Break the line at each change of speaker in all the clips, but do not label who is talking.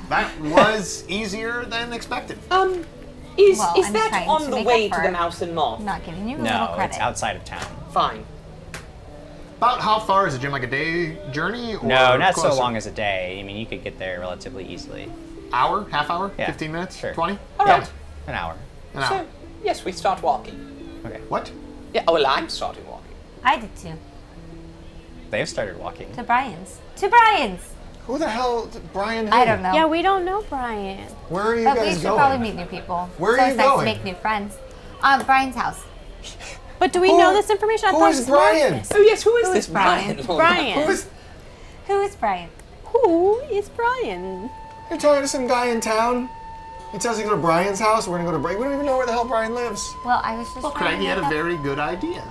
That was easier than expected.
Is
I'm
that
trying
on
to
the
make
way
up
to
for
the Mouse and Moth?
Not giving you a little
No,
credit.
it's outside of town.
Fine.
About how far is it, Jim? Like a day journey? Or
No, not
closer?
so long as a day. I mean, you could get there relatively easily.
Hour? Half hour?
Yeah,
15 minutes?
sure.
20?
All right.
An hour.
An hour.
So, yes, we start walking.
Okay.
What?
Yeah, well, I'm starting walking.
I did too.
They've started walking.
To Brian's. To Brian's!
Who the hell, Brian? Who?
I don't know.
Yeah, we don't know Brian.
Where are you
But we
guys
should
going?
probably meet new people.
Where
so
are you
it's nice
going?
to make new friends. Brian's house.
But do we know this information? I
Who
thought
is
it's
Brian?
Marcus.
Oh, yes, who is
Who
this
is Brian?
Brian.
Who is?
Who is Brian?
Who is Brian?
You're talking to some guy in town. He tells you to go to Brian's house. We're gonna go to Brian. We don't even know where the hell Brian lives.
Well, I was just
Well,
trying
Craig, he
to
had a
make up-
very good idea.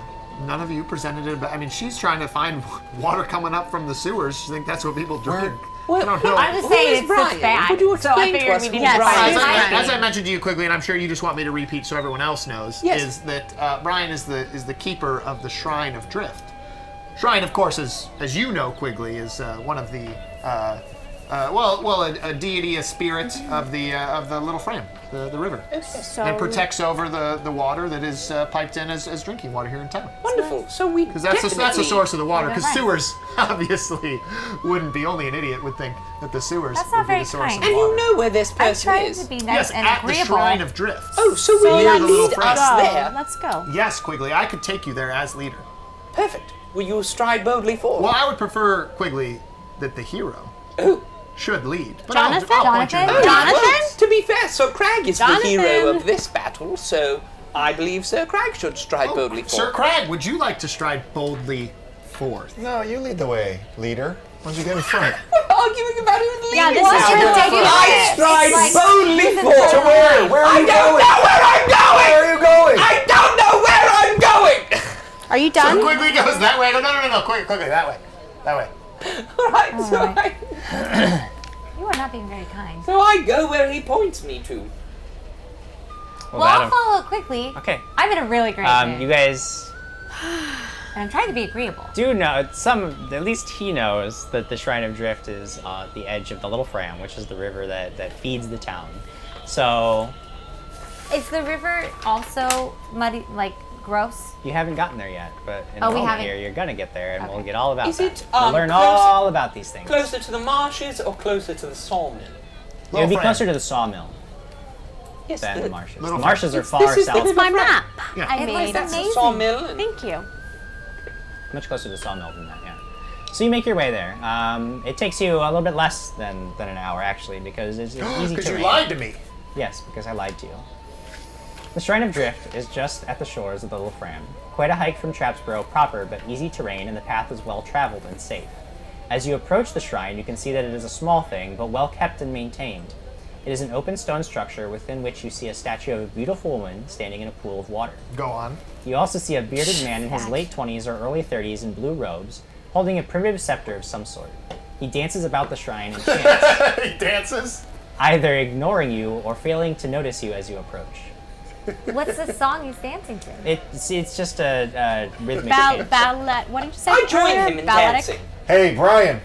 None of you presented it. I mean, she's trying to find water coming up from the sewers. She think that's what people drink. I don't know.
I'm just
Who
saying
is
it's
Brian?
bad.
Would you
so I
explain to
figured
us
we
who
didn't
Yes.
Brian
find
is?
As I mentioned to you quickly, and I'm sure you just want me to repeat so everyone else knows,
Yes.
is that Brian is the keeper of the Shrine of Drift. Shrine, of course, as you know, Quigley, is one of the a deity, a spirit of the Little Fram, the river,
So
and protects over the water that is piped in as drinking water here in town.
Wonderful. So we
Because that's the source of the water. Because
Right.
sewers obviously wouldn't be. Only an idiot would think that the sewers
That's not
would be
very
the source
kind.
of
And
water.
you know where this
I'm
person
trying
is.
to be nice
Yes,
and
at the
agreeable.
Shrine of Drift.
Oh, so will
near
you
the little
lead
friend.
us
go.
there?
Let's go.
Yes, Quigley, I could take you there as leader.
Perfect. Will you stride boldly forward?
Well, I would prefer, Quigley, that the hero
Oh.
should lead. But
Jonathan?
I'll point you in the
Jonathan?
right
Jonathan?
Well, to be fair, Sir Crag is
Jonathan.
the hero of this battle, so I believe Sir Crag should stride boldly
direction. Sir
forward.
Crag, would you like to stride boldly forth?
No, you lead the way, leader. Why don't you get in front?
We're arguing about who's leading.
Yeah, this
What?
is
You're
ridiculous.
I stride
It's like
boldly
season
forward.
to where?
Where are
I
you
don't
going?
know where I'm going!
Where are you going?
I don't know where I'm going!
Are you
So
done?
Quigley goes that way. No, quickly, that way. That way.
Alright, so,
Alright. You are not being very kind.
so I go where he points me to.
Well, I'll follow quickly.
Okay.
I'm in a really great mood.
You guys
And I'm trying to be agreeable.
do know at least he knows that the Shrine of Drift is on the edge of the Little Fram, which is the river that feeds the town. So
Is the river also muddy, like gross?
you haven't gotten there yet, but in
Oh,
a
we
moment
haven't.
here you're gonna get there, and we'll
Okay.
get all about
Is
that.
it,
We'll learn
close-
all about these things.
Closer to the marshes or closer to the sawmill?
It would be
Fram.
closer to the sawmill
Yes,
than the
good.
marshes.
Little
The marshes are
Fram.
far
This is the
south.
It's my map.
Yeah.
I
It
made.
looks
That's the
amazing.
sawmill. And
Thank you.
Much closer to the sawmill than that, yeah. So you make your way there. It takes you a little bit less than an hour, actually, because it's easy
Because
terrain.
you lied to me.
Yes, because I lied to you. The Shrine of Drift is just at the shores of the Little Fram. Quite a hike from Trapsborough proper, but easy terrain, and the path is well traveled and safe. As you approach the shrine, you can see that it is a small thing, but well kept and maintained. It is an open stone structure within which you see a statue of a beautiful woman standing in a pool of water.
Go on.
You also see a bearded man in his late 20s or early 30s in blue robes, holding a primitive scepter of some sort. He dances about the shrine and chants,
He dances.
either ignoring you or failing to notice you as you approach.
What's the song he's dancing to?
It's just a rhythmic chant.
Ballet. What did you say?
I join
earlier?
him in
Balletic?
dancing.
Hey, Brian.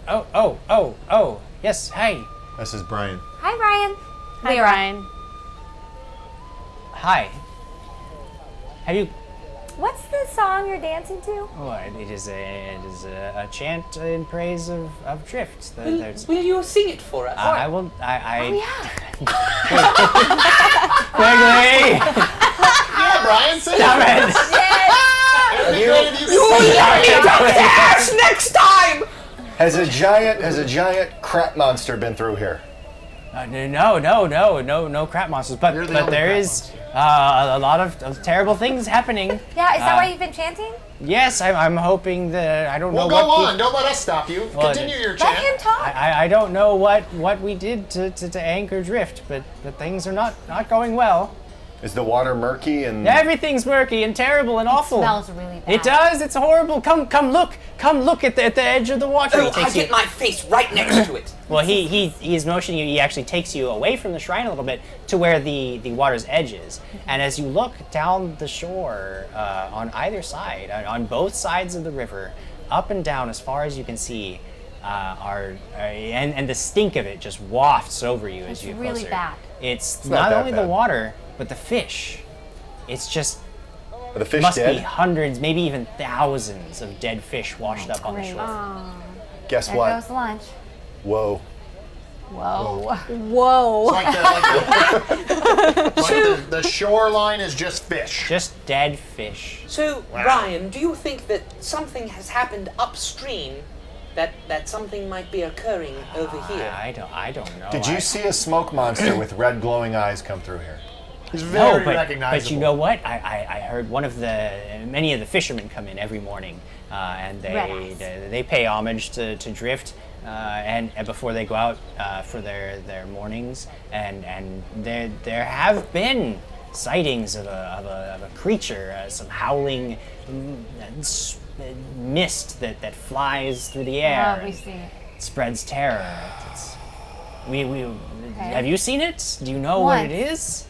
Oh, yes, hi.
This is Brian.
Hi, Brian.
Hi,
Lyra.
Brian.
Hi. Have you...
What's the song you're dancing to?
Oh, it is a chant in praise of Drift.
Will you sing it for us?
I will...
Oh, yeah.
Quigley!
Yeah, Brian, say
Stop
it.
it!
It'd be great if you could
You
sing
let me
it.
go dance next time!
Has a giant crap monster been through here?
No crap monsters. But
You're the
but
only
there
crap
is a lot of terrible things happening.
Yeah, is that why you've been chanting?
Yes, I'm hoping that I don't
Well,
know
go
what.
on. Don't let us stop you.
Well,
Continue your
Let him
chant.
talk.
I don't know what we did to anchor Drift, but things are not going well.
Is the water murky and...
Everything's murky and terrible and awful.
Smells really bad.
It does. It's horrible. Come look at the edge of the water.
Oh,
He
I
takes you-
get my face right next to it.
Well, he's motioning you. He actually takes you away from the shrine a little bit to where the water's edge is. And as you look down the shore, on either side, on both sides of the river, up and down as far as you can see, and the stink of it just wafts over you as
It's
you get
really
closer.
bad.
It's
not
not
that
only the
bad.
water, but the fish. It's just
Are the fish
must
dead?
be hundreds, maybe even thousands of dead fish washed up on the
great.
shore.
Guess
There
what?
goes lunch.
Whoa.
Whoa.
Whoa.
Like the shoreline is just fish.
Just dead fish.
So, Brian, do you think that something has happened upstream that something might be occurring over here?
I don't know.
Did you see a smoke monster with red glowing eyes come through here?
He's
No,
very
but
recognizable.
you know what? I heard many of the fishermen come in every morning, and they pay homage to Drift, and before they go out for their mornings, and there have been sightings of a creature, some howling mist that flies through the air.
Oh, we
and
see it.
spreads terror. Have you seen it? Do you know what it
Once.
is?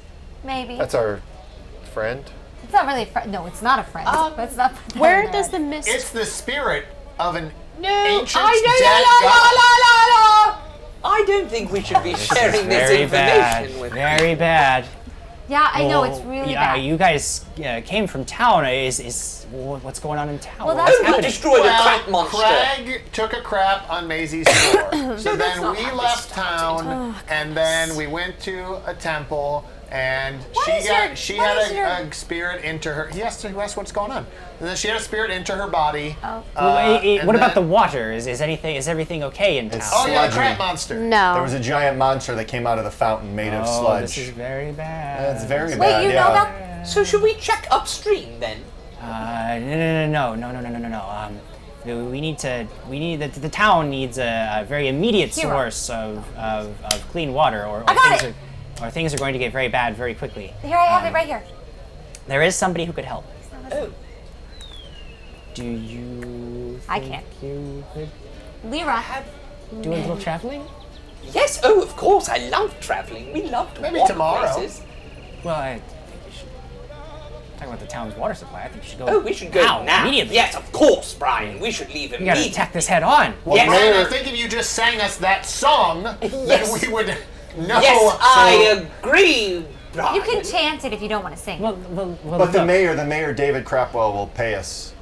Maybe.
That's our friend.
It's not really a friend. No, it's not a friend. But it's not.
Where does the mist?
It's the spirit of an
No,
ancient
I don't think we should be sharing this
Very
information
bad.
with
Very bad.
Yeah, I know
Well,
it's really
yeah,
bad.
You guys came from town. Is what's going on in town?
Well,
What's
that's-
Oh,
happening?
we destroyed a crap monster.
Craig took a crap on Maisie's store. So
that's
then
not
we
how this
left
started.
town, and then we went to a temple, and
is
she
your- what
had
is your-
a spirit into her. He asked what's going on. And then she had a spirit into her body.
Oh.
and
What about the
then-
water? Is everything okay in town?
It's
Oh yeah, the
sludgy.
crap monster.
No.
There was a giant monster that came out of the fountain made of
Oh,
sludge.
this is very bad.
That's very
Wait,
bad.
you
yeah.
know about?
So should we check upstream then?
No. We need the town needs a very immediate
Hero.
source of clean water, or
I got
things
it!
or things are going to get very bad very quickly.
Here I have it right here.
There is somebody who could help.
Oh,
Do you?
I
think
can't.
You could
Lyra.
do a little traveling.
yes. Oh, of course. I love traveling. We love to
Maybe
walk
tomorrow.
places.
Well, I think you should talk about the town's water supply. I think you should go.
Oh, we should go now.
immediately.
Yes, of course, Brian. We should leave
We gotta
immediately.
attack this head on.
Well,
Yes.
Brian, I
Mayor-
think if you just sang us that song,
Yes.
then we would know.
Yes, I agree, Brian.
You can chant it if you don't want to sing.
Well,
But the
look,
mayor, David Crapwell, will pay us.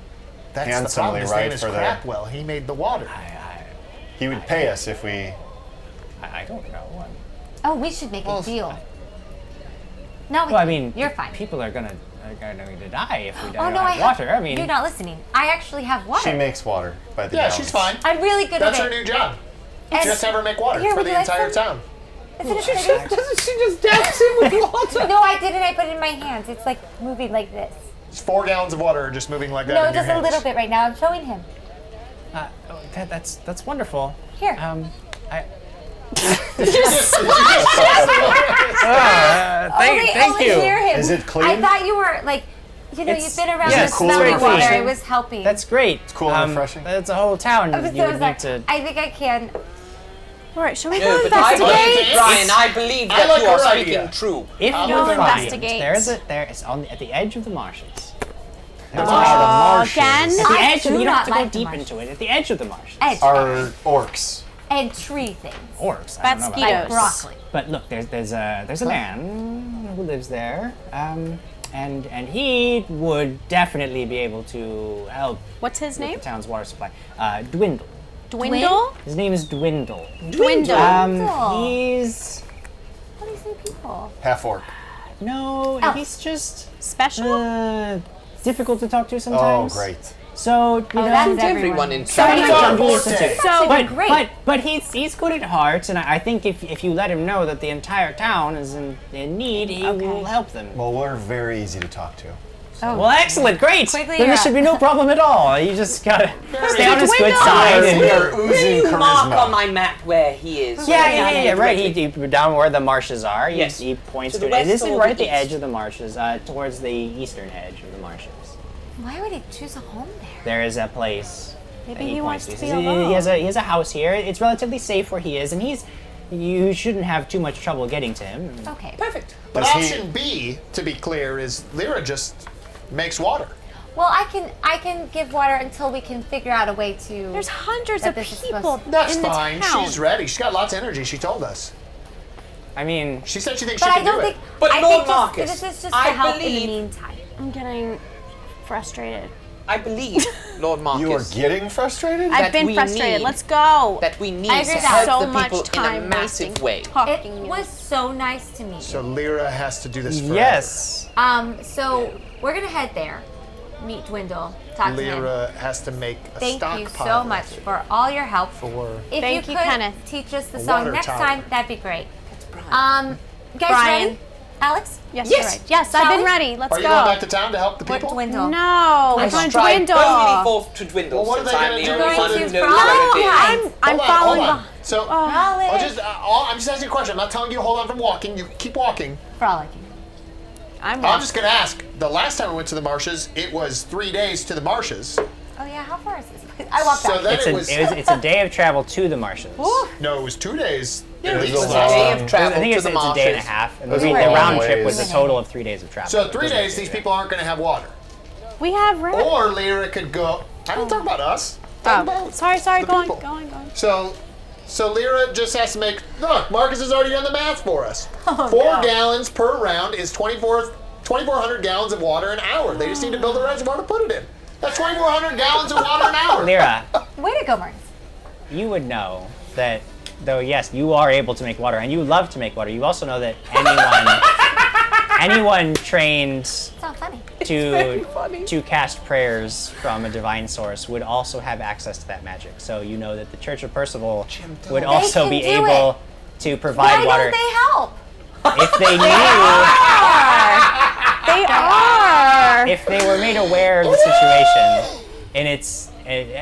That's
handsomely,
the problem. His
right,
name is
for the-
Crapwell. He made the water.
He would pay us if we.
I don't know.
Oh, we should make a deal. No,
Well, I mean,
you're fine.
People are going to die if we
Oh
don't
no, I
have
have
water. I mean,
you're not listening. I actually have water.
She makes water by the
Yeah,
gallons.
she's fine.
I'm really good
That's
at
her
it.
new job.
And-
Just have her make water
Here,
for
would
the
you like
entire
some?
town.
Isn't it pretty?
Doesn't she just dance in with water?
No, I didn't. I put it in my hands. It's like moving like this.
It's 4 gallons of water just moving like that.
No,
in your
just a
hands.
little bit right now. I'm showing him.
that's wonderful.
Here.
Thank
only
you.
hear him.
Is it clean?
I thought you were like, you've been around
yes,
the
cool
smell
and
of water.
refreshing?
It was helping.
That's great. It's
cool and refreshing.
That's a whole town.
I'm
you
so
would
sorry.
need to.
I think I can.
All right, shall we
No,
go
but I
investigate?
believe, Brian, I believe
I
that
like
you are
her
speaking
idea.
true.
If
I'll
you
go
find
investigate.
it's at the edge of the marshes.
There's a lot of marshes.
Again?
At the
I
edge,
do
you don't have
not
to go
like the
deep
marshes.
into it. At the edge of the marshes.
Edge.
Are orcs.
And tree things.
Orcs. I
Bad
don't know about
mosquitoes.
Like broccoli.
But look, there's a man who lives there, and he would definitely be able to help
What's his
with
name?
the town's water supply. Dwindle.
Dwindle?
His name is Dwindle.
Dwindle.
Dwindle.
He's
What do you say, people?
Half orc.
no,
Oh.
he's just
Special?
difficult to talk to
Oh,
sometimes.
great.
So you know,
that's
Everyone in
Sorry,
town.
That's
I'm
our
being
forte.
sensitive.
So,
Great.
But he's good at heart, and I think if you let him know that the entire town is in need, he will help them.
Well, we're very easy to talk to.
Well, excellent, great.
Quickly,
Then there
you're
should
up.
be no problem at all. You just gotta stay on his good
Dwindle.
side.
We
And,
are
Will
oozing
you mark on
charisma.
my map where he is?
yeah, right. He down where the marshes are.
Yes.
He points
To
to
the
it. It
west
isn't
or
right
the
at the
east?
edge of the marshes, towards the eastern edge of the marshes.
Why would he choose a home there?
There is a place.
Maybe
that
he
points
wants
to.
to be
He
alone.
has a house here. It's relatively safe where he is, and you shouldn't have too much trouble getting to him.
Okay.
Perfect.
But
Does he-
option B, to be clear, is Lyra just makes water.
Well, I can give water until we can figure out a way to.
There's hundreds
that
of
this is
people
supposed to-
That's
in the
fine.
town.
She's ready. She's got lots of energy. She told us.
I mean,
She said she thinks
But
she
I
can
don't
do
think.
it.
But
I
Lord
think
Marcus,
this is just to
I
help in
believe-
the meantime.
I'm getting frustrated.
I believe, Lord Marcus,
You are getting frustrated?
I've been
we
frustrated.
need-
Let's go.
that we need
I
to
agree
help
that.
so
the
much
people in a
time
massive
wasting
way.
It
talking.
was so nice to meet
So
you.
Lyra has to do this forever.
yes.
So we're gonna head there, meet Dwindle, talk to him.
Lyra has to make a
Thank
stockpile.
you so much for all your help.
For
If
Thank
you
you,
could
Kenneth.
teach us the
A
song
water
next
tower.
time, that'd be great.
Brian.
Guys,
Brian.
ready? Alex?
Yes,
Yes.
you're right. Yes, I've
Shall
been
we?
ready. Let's
Are you
go.
going back to town to help the
What
people?
Dwindle?
No, we're
I
going to
stride
Dwindle.
only forth to Dwindle,
Well, what are
since
they
I'm
gonna
the
do?
only
Going
one
to
who knows
frolic?
how to
Yeah.
I'm
Hold on,
following.
hold on. So
Frolic.
I'm just asking a question. I'm not telling you hold on from walking. You keep walking.
Frolicking.
I'm just gonna ask. The last time we went to the marshes, it was 3 days to the marshes.
Oh yeah, how far is this? I walked
So
back.
then
It's a day of travel to the marshes.
no, it was 2 days.
It
at
was
least.
a day of
I
travel
think
to
it's
the
a day and a
marshes.
half, and
Those
the
are long
round trip
ways.
was a total of 3 days of travel.
So 3 days, these people aren't gonna have water.
We have red.
Or Lyra could go. I didn't talk about us. Talk about
Sorry,
the
go on,
people.
go on, go on.
So Lyra just has to make. Look, Marcus has already done the math for us.
Oh,
4 gallons per round is 2,400 gallons of water an hour. They just need to build a reservoir to put it in. That's 2,400 gallons of water an hour.
Lyra,
Way to go, Marcus.
you would know that, though, yes, you are able to make water, and you love to make water, you also know that anyone trained
It's not funny.
to cast prayers from a divine source would also have access to that magic. So you know that the Church of Percival would also
can
be
do
able to provide
Why
water
don't they help?
if they knew,
They are.
if they were made aware of the situation, and it's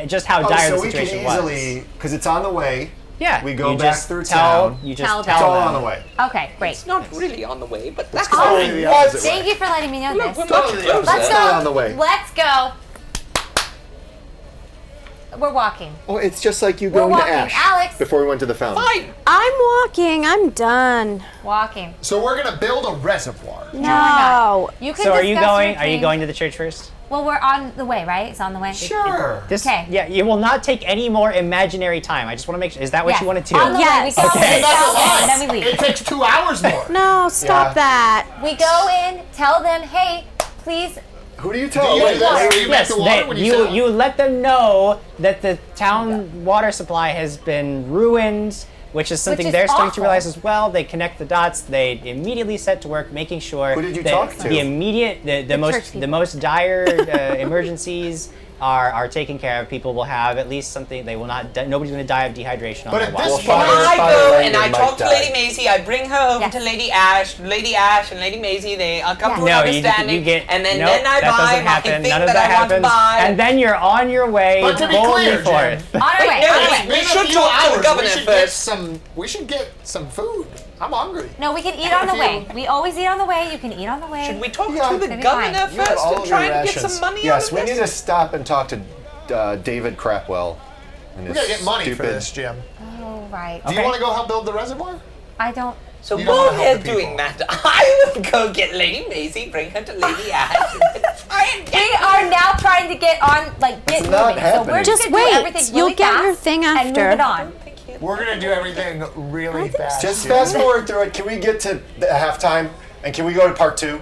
just how dire
so
the
we can
situation was.
easily, because it's on the way.
Yeah,
We go
you
back
just
through
tell,
town.
You just
Tell
tell,
It's all
them.
on the way.
Okay, great.
It's not really on the way, but that's
Go
fine.
the opposite way.
Thank you for letting me know
We're
this.
much
Totally
closer.
Let's go.
on the way.
Let's go. We're walking.
Well, it's just like you
We're
going to
walking.
Ash
Alex.
before we went to the fountain.
Fine.
I'm walking. I'm done.
Walking.
So we're gonna build a reservoir.
No.
You can
So are you
discuss
going?
your
Are you
dream.
going to the church first?
Well, we're on the way, right? It's on the way.
Sure.
This,
Okay.
Yeah, you will not take any more imaginary time. I just want to make sure. Is that what
Yes.
you want to do?
On the
Yes.
way. We go
Okay.
in,
That's a
tell them,
lie.
and then we leave.
It takes 2 hours more.
No, stop
Yeah.
that.
We go in, tell them, hey, please.
Who do you tell?
Do you
Wait,
do that?
wait,
Do you make
Yes,
the water when you say that?
you let them know that the town water supply has been ruined, which is something
is
they're starting to
awful.
realize as well. They connect the dots. They immediately set to work making sure
Who did you
that
talk to?
the immediate, the
church people.
most dire emergencies are taken care of. People will have at least something. They will not. Nobody's going to die of dehydration on
But
their
at
watch.
this
Well,
point,
Father-
I
Father
go
Randy
and I
might
talk to
die.
Lady Maisie. I bring her over
Yes.
to Lady Ash. Lady Ash and Lady Maisie, they come to an
No,
understanding.
you get.
and then,
nope,
then I
that
buy
doesn't
my
happen.
thing
None of
that
that
I want to
happens.
buy.
And then you're on your way
But to be
boldly
clear,
forth.
Jim,
On our way.
no,
On our
we-
way.
we
in a
should
few
talk to the
hours,
governor
we should get
first.
we should get some food. I'm hungry.
No, we can eat on the way. We always eat on the way. You can eat on the way.
Should we talk
Yeah,
to the
it'll be
governor
fine.
You have
first
all
and
of
try
your
and get
rations.
some money
Yes,
out
we
of
need
this?
to stop and talk to David Crapwell. And
We
his
gotta get money for
stupid-
this, Jim.
Oh, right.
Do you want to go help build the reservoir?
I don't.
So
You don't
while
wanna help
they're
the people.
doing that, I will go get Lady Maisie, bring her to Lady Ash, and try and get
We are now trying to get on, like, get
It's not
moving. So we're
happening.
just
Just
gonna do
wait.
everything
You'll
really
get your
fast
thing
and
after.
move it on.
We're gonna do everything really fast.
Just
Jim.
fast forward through it. Can we get to the halftime? And can we go to part 2?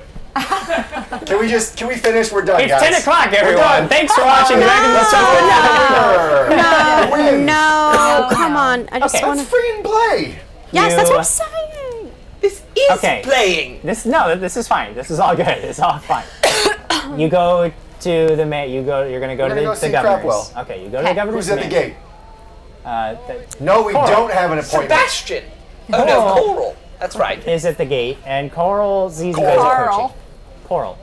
Can we finish? We're done,
It's
guys.
10 o'clock,
We're
everyone.
done.
Thanks for watching Dragon's
Let's
Let's
go.
No,
Win.
no, come on. I just
Okay.
want
Let's
to.
freaking play.
Yes, that's what
You-
I'm saying.
This is
Okay.
playing.
This is fine. This is all good. It's all fine. You go to the you're gonna go
We're
to
gonna
the
go see
governor's.
Crapwell.
Okay, you go to the governor's.
Who's at the
mansion.
gate? No, we
Coral.
don't have an appointment.
Sebastian. Oh no, Coral. That's right.
Is at the gate, and Coral sees you guys
Coral.
approaching. Coral.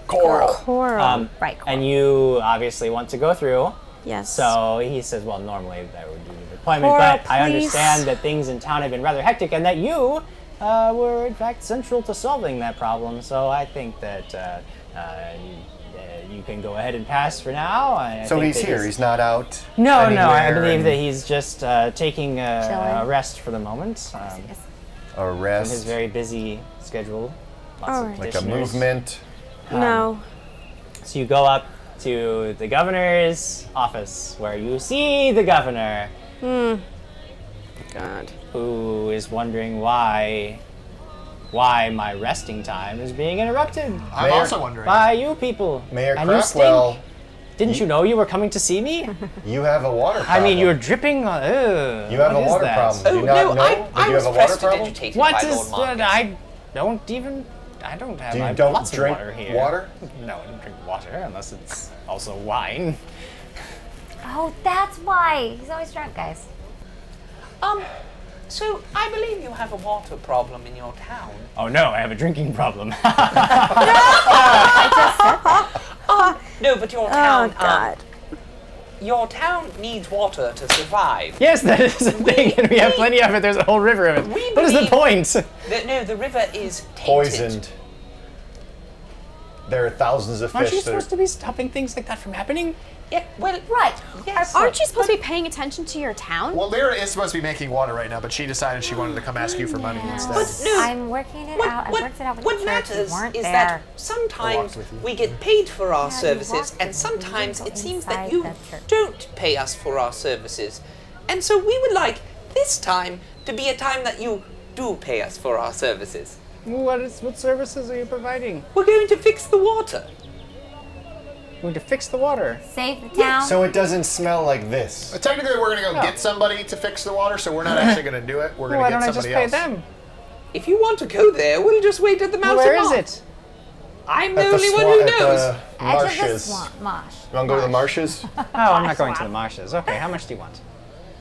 Coral.
Right.
And you obviously want to go through.
Yes.
So he says, well, normally that would be an appointment,
Coral,
but I
please.
understand that things in town have been rather hectic and that you were, in fact, central to solving that problem. So I think that you can go ahead and pass for now. I
So
think
he's
that
here. He's not out.
No, I
anywhere
believe
and
that he's just taking a
Chilling.
rest for the moment
a
from his
rest,
very busy schedule. Lots
All
of
right.
like a
petitioners.
movement.
No.
So you go up to the governor's office, where you see the governor,
God.
who is wondering why my resting time is being interrupted
I'm also wondering.
by you people.
Mayor
And you stink.
Crapwell,
Didn't you know you were coming to see me?
you have a water problem.
I mean, you're dripping. You
You have a water problem. Do
Oh
you not
no,
know
I
that you
was
have a water
pressed
problem?
agitated
What
by
is
Lord
that?
Marcus.
I don't have.
Do
I
you
have
don't
lots
drink
of water here.
water?
No, I don't drink water unless it's also wine.
Oh, that's why. He's always drunk, guys.
So I believe you have a water problem in your town.
Oh no, I have a drinking problem.
No, but your town,
God.
your town needs water to survive.
Yes, that is a thing, and we have plenty of it. There's a whole river of it.
We
What is the
believe-
point?
The river is tainted.
Poisoned. There are thousands of
Aren't you
fish that are...
supposed to be stopping things like that from happening?
Yeah, well,
Right.
yes.
Aren't you supposed to be paying attention to your town?
Well, Lyra is supposed to be making water right now, but she decided she wanted to come ask you for money instead.
But no,
I'm working it out. I worked it out with
what
the church. You
matters
weren't
is
there.
that sometimes
with you.
we get paid for our
Yeah, you
services,
walked
and
with me.
sometimes
You
it
didn't
seems
go
that you
inside the church.
don't pay us for our services. And so we would like this time to be a time that you do pay us for our services.
What services are you providing?
We're going to fix the water.
We're going to fix the water.
Save the town.
So it doesn't smell like this.
Technically, we're going to go
No.
get somebody to fix the water, so we're not actually going to do it. We're going
Why
to
don't
get
I just
somebody
pay
else.
them?
If you want to go there, we'll just wait at the mouth
Where
of
is
Mach.
it?
I'm the
At
only one
swamp-
who
at
knows.
the
Edge of the
marshes.
swamp. Marsh.
You want to go to the marshes?
Oh, I'm not going to the marshes. Okay, how much do you want?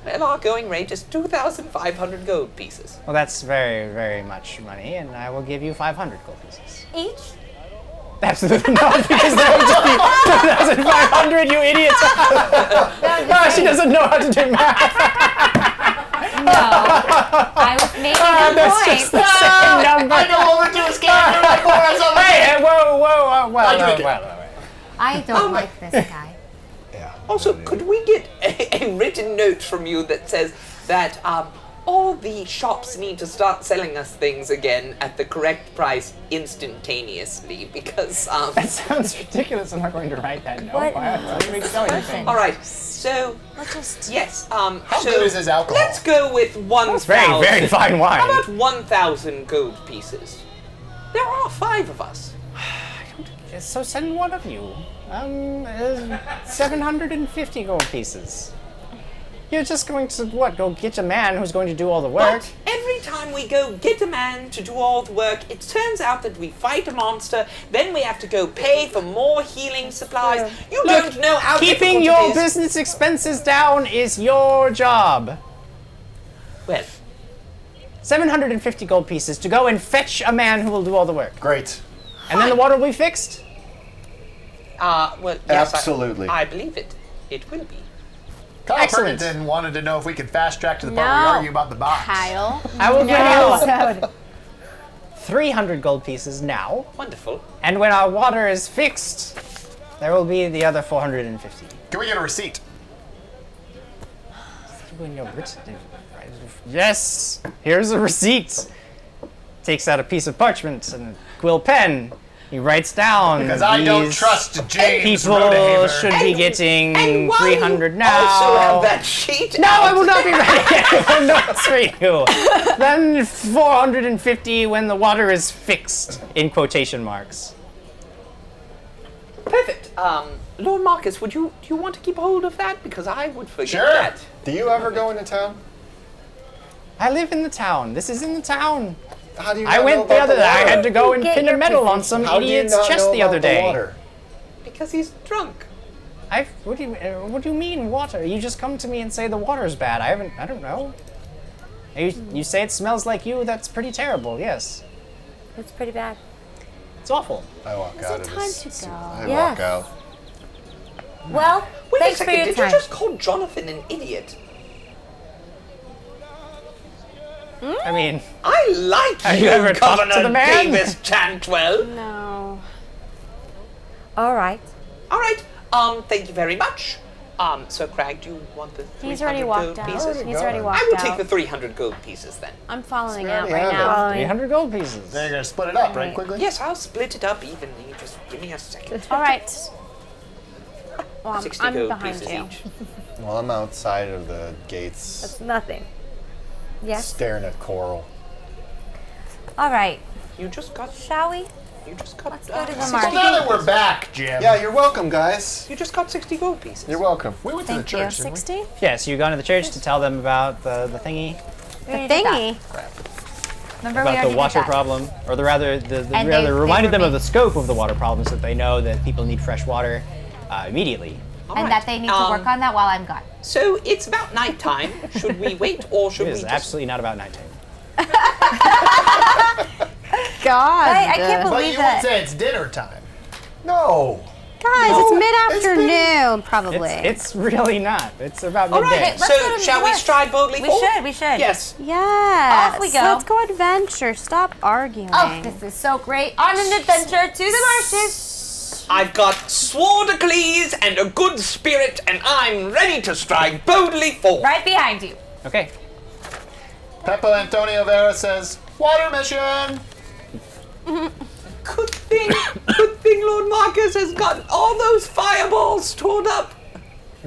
Well, our going rate is 2,500 gold pieces.
Well, that's very, very much money, and I will give you 500 gold pieces.
Each?
Absolutely not, because that would just be 2,500, you idiot! Oh, she doesn't know how to do math!
No. I was making a
That's
point.
just the same number!
I know what we're doing, Scan.
Hey, whoa, well.
I don't like this guy.
Yeah.
Also, could we get a written note from you that says that all the shops need to start selling us things again at the correct price instantaneously? Because
That sounds ridiculous. I'm not going to write that. No,
What?
let me tell you things.
all right. So
Let's just.
yes.
How
so
good is this alcohol?
let's go with 1,000.
Very, very fine wine.
How about 1,000 gold pieces? There are 5 of us.
So send one of you. 750 gold pieces. You're just going to, go get a man who's going to do all the work?
But every time we go get a man to do all the work, it turns out that we fight a monster, then we have to go pay for more healing supplies. You don't know how
Keeping
difficult
your
it is.
business expenses down is your job.
Well,
750 gold pieces to go and fetch a man who will do all the work.
Great.
And then the water will be fixed?
well, yes,
Absolutely.
I believe it. It will be.
Kyle
Excellent.
Pernington wanted to know if we could fast track to the part where
No.
we argue about the box.
Kyle.
I will give
Episode.
you 300 gold pieces now.
Wonderful.
And when our water is fixed, there will be the other 450.
Can we get a receipt?
When you're rich- Yes, here's a receipt. Takes out a piece of parchment and a quill pen. He writes down
Because I don't
these
trust James
people
Rodehaver.
should be getting
And while
300
you
now.
also have that sheet
No, I
out,
will not be ready. No, it's for you. Then 450 when the water is fixed, in quotation marks.
Perfect. Lord Marcus, do you want to keep hold of that? Because I would forget
Sure.
that.
Do you ever go into town?
I live in the town. This is in the town.
How do you
I
not know
went the
about
other day. I
water?
had to go and
Get
pin a
your
medal on
position.
some
How do you
idiot's
not
chest
know
the
about
other day.
water?
Because he's drunk.
What do you mean water? You just come to me and say the water's bad. I don't know. You say it smells like you. That's pretty terrible. Yes,
It's pretty bad.
it's awful.
I walk
Is
out
it
of
time
this.
to go?
I
Yes.
walk out.
Well,
Wait
thanks
a
for
second,
your
did
time.
you just call Jonathan an idiot?
I mean,
I like
Have you ever talked to
Governor
the man?
Davis Chantwell.
No.
All right.
All right. Thank you very much. So Crag, do you want the 300
He's already
gold
walked out.
pieces?
He's already walked
I will
out.
take the 300 gold pieces then.
I'm following
We
out
already
right
have
now.
Following.
300 gold pieces.
They're going to split it up, right, quickly?
Yes, I'll split it up evenly. Just give me a second.
All right. Well,
60
I'm
gold
behind
pieces
you.
each.
Well, I'm outside of the gates,
That's nothing. Yes.
staring at coral.
All right.
You just got.
Shall we?
You just got.
Let's go to the
60
market.
Well, now that we're back, Jim.
Yeah, you're welcome, guys.
You just got 60 gold pieces.
You're welcome.
We went to the
Thank you.
church, didn't we?
60?
Yeah, so you go into the church to tell them about the thingy,
We already did that.
Thingy.
Remember we
about
already
the water
did that.
problem, or the rather,
And they
reminded them
were
of the scope of the water problem, so that they know that people need fresh water immediately.
And
Alright,
that they need to work on that while I'm gone.
So it's about nighttime. Should we wait or should
It
we
is
just...
absolutely not about nighttime.
God.
I can't
But
believe
you won't
that.
say it's dinner time.
No.
Guys,
No,
it's
it's
mid-afternoon, probably.
It's really not. It's about
All
midday.
right,
let's
so
go to
shall we
work.
stride boldly
We
forward?
should. We should.
Yes.
Yes.
Off we go.
Let's go adventure. Stop arguing.
Oh, this is so great. On an adventure to the marshes.
I've got Swordacles and a good spirit, and I'm ready to stride boldly forward.
Right behind you.
Okay.
Peppo Antonio Vera says, water mission!
Good thing Lord Marcus has got all those fireballs stored up.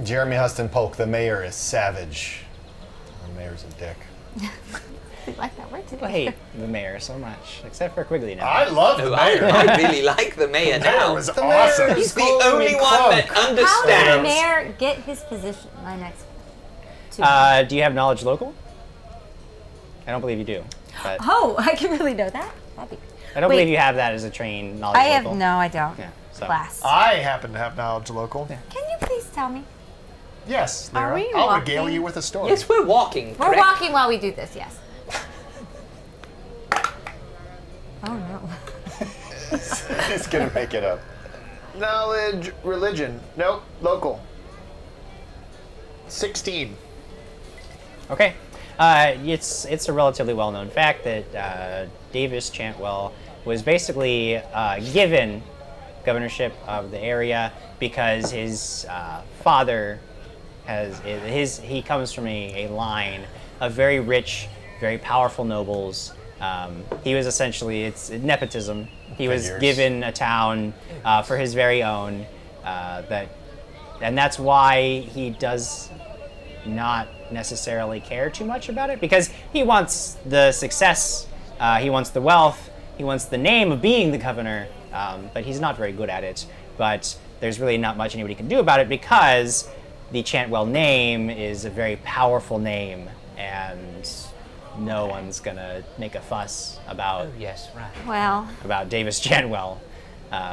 Jeremy Huston Polk, the mayor, is savage. The mayor's a dick.
We like that word
People
today.
hate the mayor so much, except for Quigley now.
I love the mayor.
I really like the mayor
The mayor
now.
was
The
awesome.
mayor
He's
is
the
calling
only
me
one that
Clunk.
How did the
understands.
mayor get his position? My next. Two.
Do you have knowledge local? I don't believe you do. But
Oh, I can really know that. That'd be.
I don't
Wait.
believe you have that as a trained knowledge
I have
local.
no. I don't.
Yeah. So.
Class.
I happen to have knowledge local.
Can you please tell me?
Yes,
Are
Lyra.
we
I'll
walking?
regale you with a story.
Yes, we're walking.
We're
correct?
walking while we do this. Yes. Oh no.
He's gonna make it up.
Knowledge, religion. Nope, local. 16.
Okay. It's a relatively well-known fact that Davis Chantwell was basically given governorship of the area because his father he comes from a line of very rich, very powerful nobles. He was essentially, it's nepotism. He was
Figures.
given a town for his very own, and that's why he does not necessarily care too much about it, because he wants the success, he wants the wealth, he wants the name of being the governor, but he's not very good at it. But there's really not much anybody can do about it because the Chantwell name is a very powerful name, and no one's gonna make a fuss about
Yes, right.
Well.
Davis Chantwell,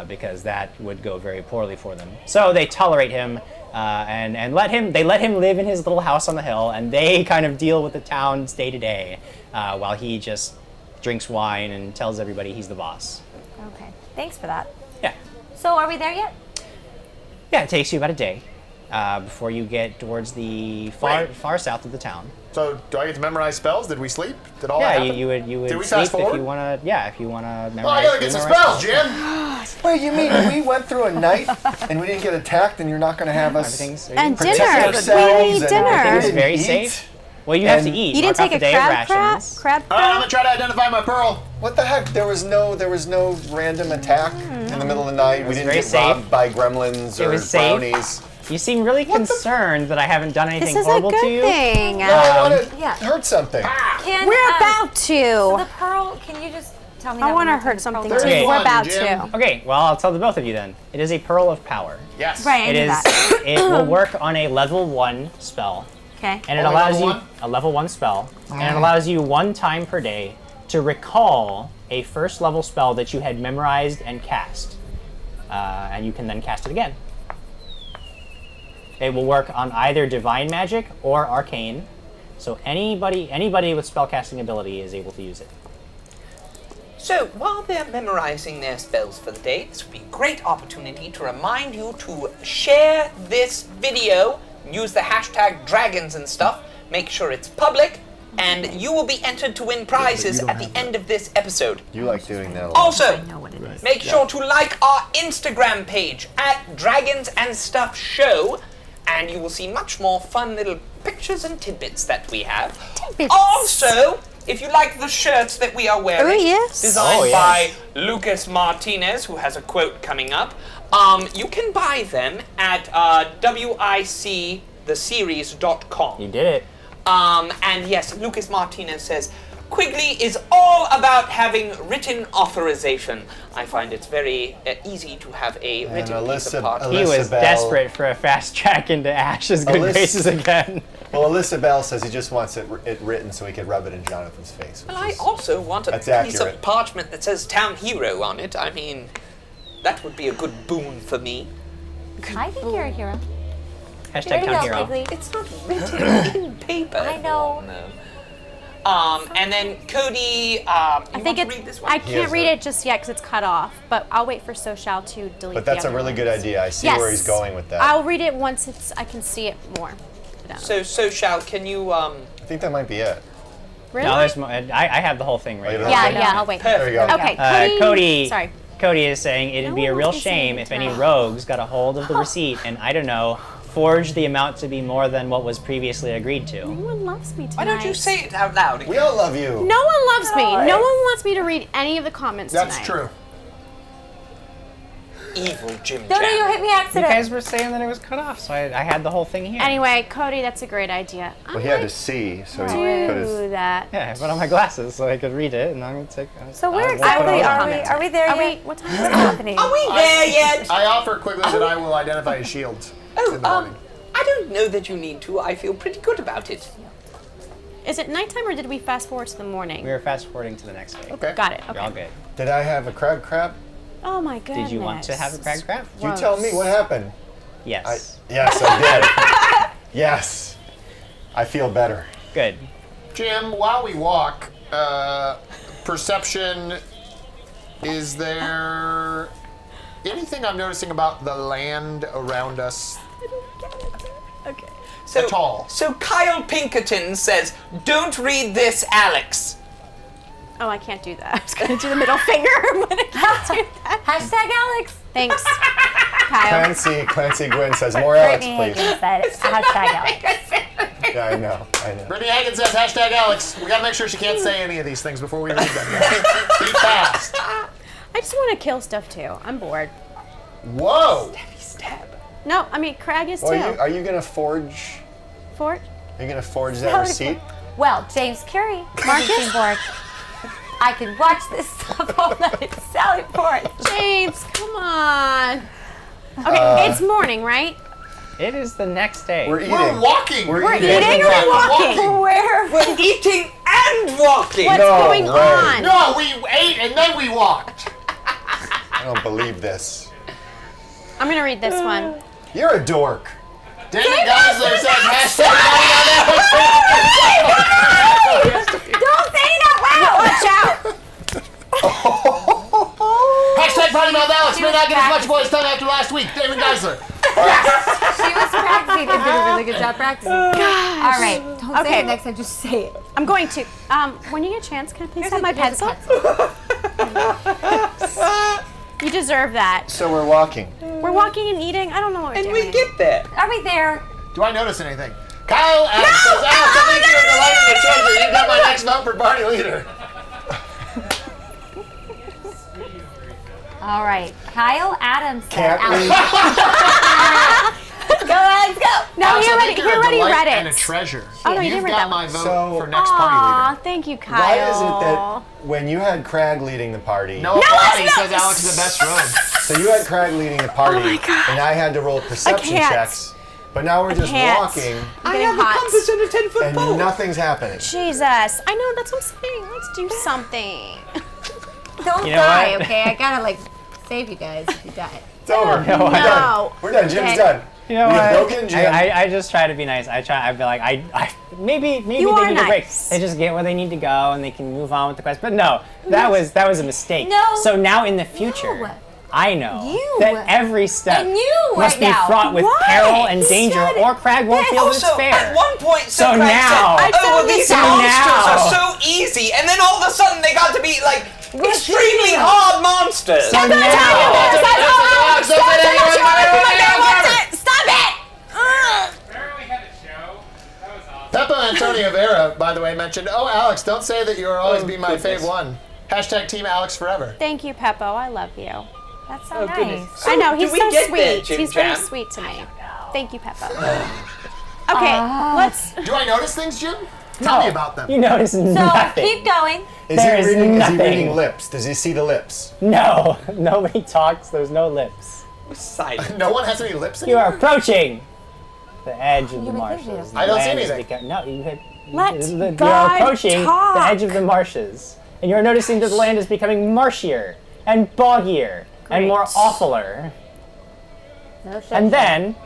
because that would go very poorly for them. So they tolerate him and let him live in his little house on the hill, and they kind of deal with the town's day to day, while he just drinks wine and tells everybody he's the boss.
Okay. Thanks for that.
Yeah,
So are we there yet?
yeah. It takes you about a day before you get towards the
Wait.
far south of the town.
So, do I get to memorize spells? Did we sleep? Did all
Yeah,
that happen?
you would
Did we
sleep
fast forward?
if you wanna. Yeah, if you wanna memorize.
Oh, I gotta get some
memorize
spells, Jim!
Wait, you mean we went through a night and we didn't get attacked, and you're not gonna have us
Everything's
And
protect
dinner.
ourselves?
We need
and
dinner.
we
Everything's
didn't
very
eat?
safe. Well, you have to
And-
eat.
You didn't
Mark
take
off
a
the day of
crab
rations.
crab?
I'm gonna try to identify my pearl.
What the heck? There was no random attack in the middle of the night. We
was
didn't
very
get
safe.
robbed by gremlins
It
or
was safe.
brownies.
You seem really concerned that I haven't done anything
This is a
horrible
good
to you.
thing.
I want to
yeah.
hurt something.
Can,
We're about
So
to.
the pearl. Can you just tell me?
I
that
want to
one more time,
hurt
the
something
pearl
too.
was?
Okay.
We're
31,
about
Jim.
to.
Okay, well, I'll tell the both of you then. It is a pearl of power.
Yes.
Right. I
It
knew
is.
that.
It will work on a level 1 spell,
Okay.
and it
Only
allows
level
you
one?
a level 1 spell, and it allows you 1 time per day to recall a first level spell that you had memorized and cast, and you can then cast it again. It will work on either divine magic or arcane, so anybody with spellcasting ability is able to use it.
So, while they're memorizing their spells for the day, this would be a great opportunity to remind you to share this video, use the hashtag dragons and stuff, make sure it's public, and you will be entered to win prizes at the end of this episode.
You like doing that a lot.
Also,
I know what it is.
make sure to like our Instagram page at Dragons and Stuff Show, and you will see much more fun little pictures and tidbits that we have.
Tidbits.
Also, if you like the shirts that we are wearing,
Oh, yes.
designed
Oh, yes.
by Lucas Martinez, who has a quote coming up, You can buy them at wictheseries.com.
You did it.
And yes, Lucas Martinez says, Quigley is all about having written authorization. I find it's very easy to have a written piece of parchment.
He was
Bell-
desperate for a fast track into Ash's good graces again.
Well, Alyssa Bell says he just wants it written so he could rub it in Jonathan's face.
Well, I also want a
That's
piece
accurate.
of parchment that says Town Hero on it. I mean, that would be a good boon for me.
I think you're a hero.
Hashtag
There you
Town
go,
Hero.
Quigley.
It's not written in paper.
I know.
No. And then Cody,
I think
to
it's.
read this one?
I can't read it just yet because it's cut off. But I'll wait for Soshal to delete.
But that's
the
a
other
really good
ones.
idea. I see
Yes.
where he's going with that.
I'll read it once I can see it more.
So Shal, can you
I think that might be it.
Really?
No, there's more. I have the whole thing right
Oh, you
here.
have
Yeah,
Okay.
yeah. I'll wait.
There you go.
Okay,
Cody.
Sorry.
Cody is saying it'd
No
be a
one
real
wants me to say
shame
it
if any
tonight.
rogues got a hold of the receipt and, I don't know, forged the amount to be more than what was previously agreed to.
No one loves me tonight.
Why don't you say it out loud again?
We all love you.
No one loves me. No one wants me to read any of the comments
That's
tonight.
true.
Evil Jim
No, you
Jam.
hit me
You
accident.
guys were saying that it was cut off, so I had the whole thing here.
Anyway, Cody, that's a great idea.
Well, he had to see, so he put his.
do that.
Yeah, I put on my glasses so I could read it, and I'm gonna take.
So where
I
exactly
won't put
are
it
we?
on.
Are we there
Are
yet?
we? What time
What's
is it?
happening?
Are we there yet?
I offer Quigley that I will identify his shields in the morning.
I don't know that you need to. I feel pretty good about it.
Is it nighttime or did we fast forward to the morning?
We were fast forwarding to the next day.
Okay.
Got it.
You're all
Okay.
good.
Did I have a crab crab?
Oh my goodness.
Did you want to have a crag crab?
You tell me what happened.
Yes.
Yes, I did. Yes. I feel better.
Good.
Jim, while we walk, perception, is there anything I'm noticing about the land around us
Okay.
So,
at all?
So Kyle Pinkerton says, "Don't read this, Alex."
Oh, I can't do that. I was going to do the middle finger, but I can't do that.
Hashtag Alex.
Thanks, Kyle.
Clancy Gwynn says, more Alex,
Brittany
please.
Higgins said hashtag Alex.
Yeah, I know.
Brittany Hagen says hashtag Alex. We gotta make sure she can't say any of these things before we read them. Be fast.
I just want to kill stuff too. I'm bored.
Whoa!
Stab.
No, I mean, Crag is
Well,
too.
are you going to forge?
Fort?
Are you going to forge that receipt?
Well, James Carey, marketing board. I could watch this stuff all night. Sally Ford.
James, come on. Okay, it's morning, right?
It is the next day.
We're eating.
We're walking.
We're
eating or we're walking?
Where?
We're eating and walking.
What's
No
going
way.
on?
No, we ate and then we walked.
I don't believe this.
I'm going to read this one.
You're a dork.
David Geisler says hashtag
Don't say it out loud.
Watch out.
hashtag Party Mouth Alex may not get as much voice time after last week. David Geisler.
She was practicing and did a really good job practicing. All right. Don't say
Okay.
it next time. Just say it.
I'm going to. When you get a chance, can I please have my
Here's a
pencil? You deserve that.
So we're walking.
We're walking and eating. I don't know what we're
And
doing.
we get there.
Are we there?
Do I notice anything? Kyle Adams says, Alex, I think you're the light of the treasure. You got my next vote for party leader.
All right. Kyle Adams said
Can't
Alex.
we?
Go, Alex, go.
No,
Alex,
he
I
already,
think
he
you're a
already
delight
read
and a
it.
treasure.
Oh, no, you
You've
didn't read
got
that
my
one.
vote
So-
for next party
Aw,
leader.
thank you, Kyle.
Why is it that when you had Crag leading the party,
No, Party says Alex is the best rogue.
so you had Crag leading the party,
Oh my God.
and I had to roll perception
can't.
checks, but now we're just
can't.
walking,
I'm
I
getting
have a
hot.
compass and a 10-foot
and
pole.
nothing's happening.
Jesus. I know, that's what I'm saying. Let's do something.
Don't
You know
die,
what?
okay? I gotta, save you guys if you die.
It's over.
No,
We're
I
done. We're done. Jim's
Okay.
done.
You know
We have
what?
broken Jim.
I just try to be nice. I'd be like, maybe
You
they
are
need a break.
nice.
They just get where they need to go and they can move on with the quest. But no, that was a mistake.
No.
So now in the future,
No.
I know
You.
that every step
And you
must
right
be
now.
fraught with
What?
peril and danger,
Said it.
or Crag won't feel that it's
Also,
fair.
at one point,
So
Craig
now-
said,
I
"Oh, well,
totally
these
said
monsters
now.
are so easy," and then all of a sudden they got to be like extremely hard monsters.
So now,
Stop it!
Remember we had a show? That was awesome.
Peppa Antonio Vera, by the way, mentioned, oh, Alex, don't say that you'll always be my fave one. Hashtag Team Alex Forever.
Thank you, Peppo. I love you.
That's so
Oh,
nice.
goodness.
I know,
do
he's
we
so
get
sweet.
there, Jim
He's very
Jam?
sweet to me. Thank you, Peppa. Okay, let's.
Do I notice things, Jim? Tell me about them.
You notice
So
nothing.
keep going.
Is
There
he
is
reading? Is he
nothing.
reading lips? Does he see the lips?
No, nobody talks. There's no lips.
Silent.
No one has any lips
You are
anymore?
approaching the edge of the
would think
marshes.
you-
I don't see
Land is
anything.
No, you had.
Let
You're
God
approaching
talk.
the edge of the marshes, and you're noticing that the land is becoming marshier and boggier and more
Great.
awfuler.
No shit.
And then,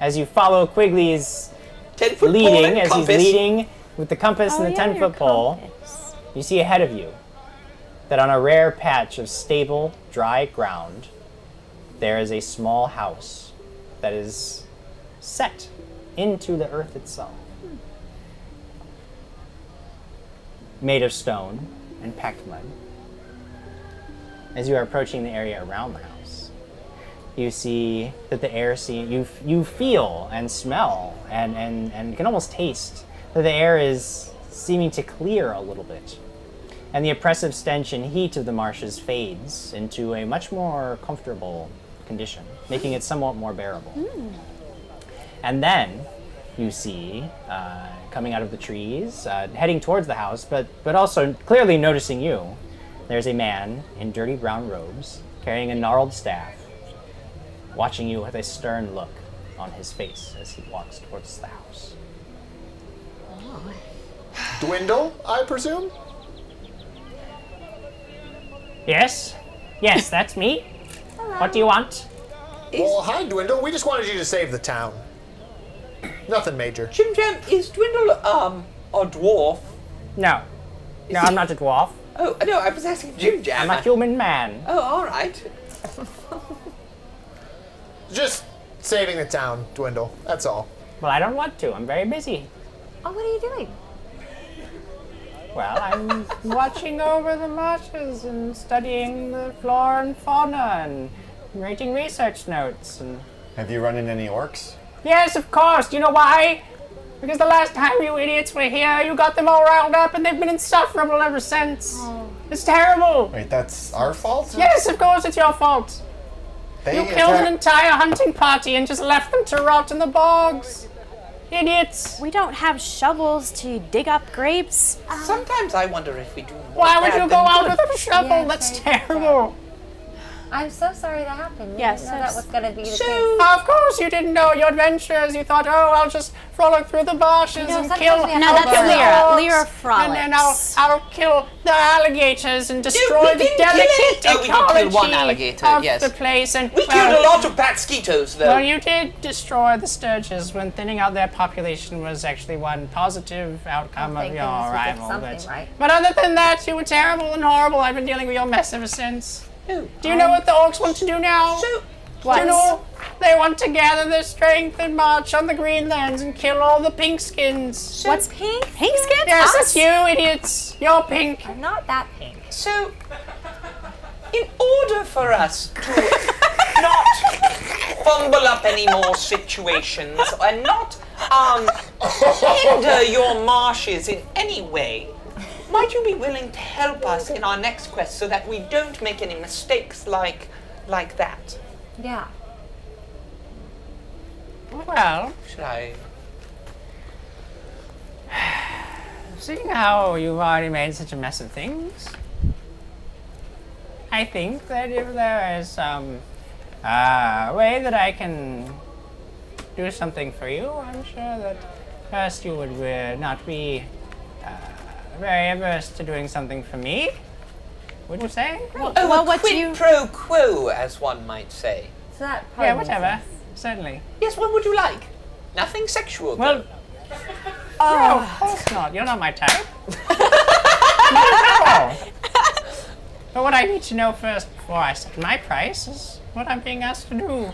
as you follow Quigley's
10-foot pole
leading,
and
as
compass.
he's leading with the compass
Oh,
and the
yeah,
10-foot pole, you see ahead of you that on a rare patch of stable, dry ground, there is a small house that is set into the earth itself. Made of stone and packed mud. As you are approaching the area around the house, you see that the air you feel and smell and can almost taste that the air is seeming to clear a little bit. And the oppressive stench and heat of the marshes fades into a much more comfortable condition, making it somewhat more bearable. And then you see, coming out of the trees, heading towards the house, but also clearly noticing you, there's a man in dirty brown robes, carrying a gnarled staff, watching you with a stern look on his face as he walks towards the house.
Dwindle, I presume?
Yes? Yes, that's me. What do you want?
Well, hi, Dwindle. We just wanted you to save the town. Nothing major.
Jim Jam, is Dwindle a dwarf?
No. No, I'm not a dwarf.
Oh, no, I was asking Jim Jam.
I'm a human man.
Oh, all right.
Just saving the town, Dwindle. That's all.
Well, I don't want to. I'm very busy.
Oh, what are you doing?
Well, I'm watching over the marshes and studying the flora and fauna and writing research notes. And
Have you run into any orcs?
yes, of course. Do you know why? Because the last time you idiots were here, you got them all riled up, and they've been insufferable ever since. It's terrible.
Wait, that's our fault?
Yes, of course, it's your fault.
They
You killed an
attack-
entire hunting party and just left them to rot in the bogs. Idiots.
We don't have shovels to dig up grapes.
Sometimes I wonder if we do more
Why would
bad
you
than
go out
good.
with a shovel?
Yeah,
That's
very
terrible.
I'm so sorry that happened. We
Yes,
didn't know that was going to be the
So-
case.
Of course, you didn't know your adventures. You thought, oh, I'll just frolic through the marshes
No,
and
sometimes
kill.
we have
No,
to
I'll
that's
kill the
Lyra.
orcs,
Lyra
And then
frolics.
I'll kill the alligators and destroy
we
the
didn't kill
delicate
any- oh, we did kill
ecology
one alligator,
of
yes.
the place. And
We killed a lot of mosquitoes, though.
Well, you did destroy the sturges when thinning out their population was actually one positive outcome of
Thank
your
goodness we did
arrival.
something right.
But other than that, you were terrible and horrible. I've been dealing with your mess ever since.
Oh.
Do you know what the orcs want to do now?
So,
Do you know? They want to gather their strength and march on the Greenlands and kill all the pink skins.
What's pink? Pink skins?
Yes,
Us?
that's you, idiots. You're pink.
I'm not that pink.
so, in order for us to not fumble up any more situations and not hinder your marshes in any way, might you be willing to help us in our next quest so that we don't make any mistakes like that?
Yeah.
Well,
Should I?
seeing how you've already made such a mess of things, I think that if there is some way that I can do something for you, I'm sure that first you would not be very averse to doing something for me. Would you say?
Oh,
well,
a
what
quid
you-
pro quo, as one might say.
So that
Yeah,
probably makes
whatever.
sense.
Certainly.
Yes, what would you like? Nothing sexual,
Well,
though.
no, of course not. You're not my type. Not at all. But what I need to know first before I set my price is what I'm being asked to do.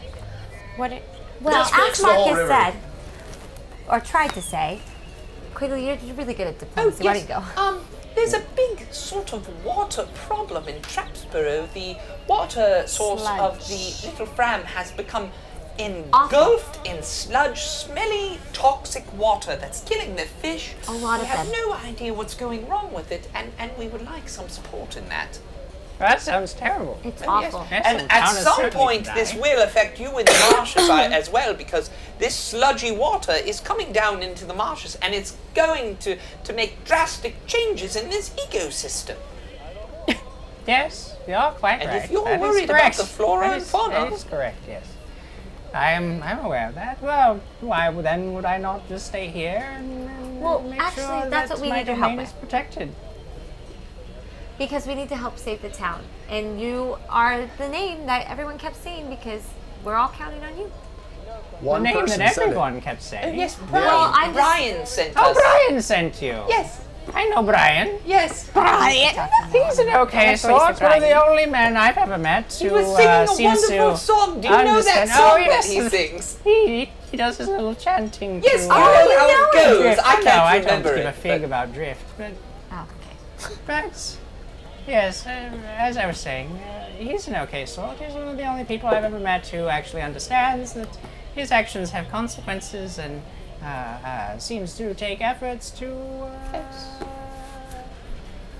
What? It,
Well,
This makes
as
the whole
Marcus
river.
said, or tried to say, Quigley, you're really good at diplomacy. Why don't you go?
There's a big sort of water problem in Trapsborough. The water source of the Little Fram has become engulfed in sludge, smelly, toxic water that's killing the fish.
A lot
we
of
have
them.
no idea what's going wrong with it, and we would like some support in that.
That sounds terrible.
It's
Yes.
awful.
Yes,
And
the
at
town is
some
certainly
point,
dying.
this will affect you in the marshes as well, because this sludgy water is coming down into the marshes, and it's going to make drastic changes in this ecosystem.
Yes, you're quite
And
right.
if you're
That is
worried about
correct.
the flora
That
and
is-
fauna-
That is correct, yes. I'm aware of that. Well, why then would I not just stay here and
Well,
make
actually,
sure
that's
that
what we
my
need your help
domain
with.
is protected?
Because we need to help save the town. And you are the name that everyone kept saying because we're all counting on you.
One
The name
person
that
said it.
everyone kept saying.
Yes, Brian.
Well, I'm just-
Brian sent
Oh,
us.
Brian sent you.
Yes,
I know Brian.
yes.
Brian.
He's an okay
That's what he
sort.
said,
One of the
Brian.
only men I've ever met
He
who
was singing a
seems
wonderful
to
song. Do you know that
understand-
song
Oh,
that
yes.
he sings?
He does his little chanting.
Yes,
to,
you know how it goes.
Drift.
I can't
no, I
remember
don't give
it.
a fig
but-
about drift, but
Oh, okay.
yes, as I was saying, he's an okay sort. He's one of the only people I've ever met who actually understands that his actions have consequences and seems to take efforts to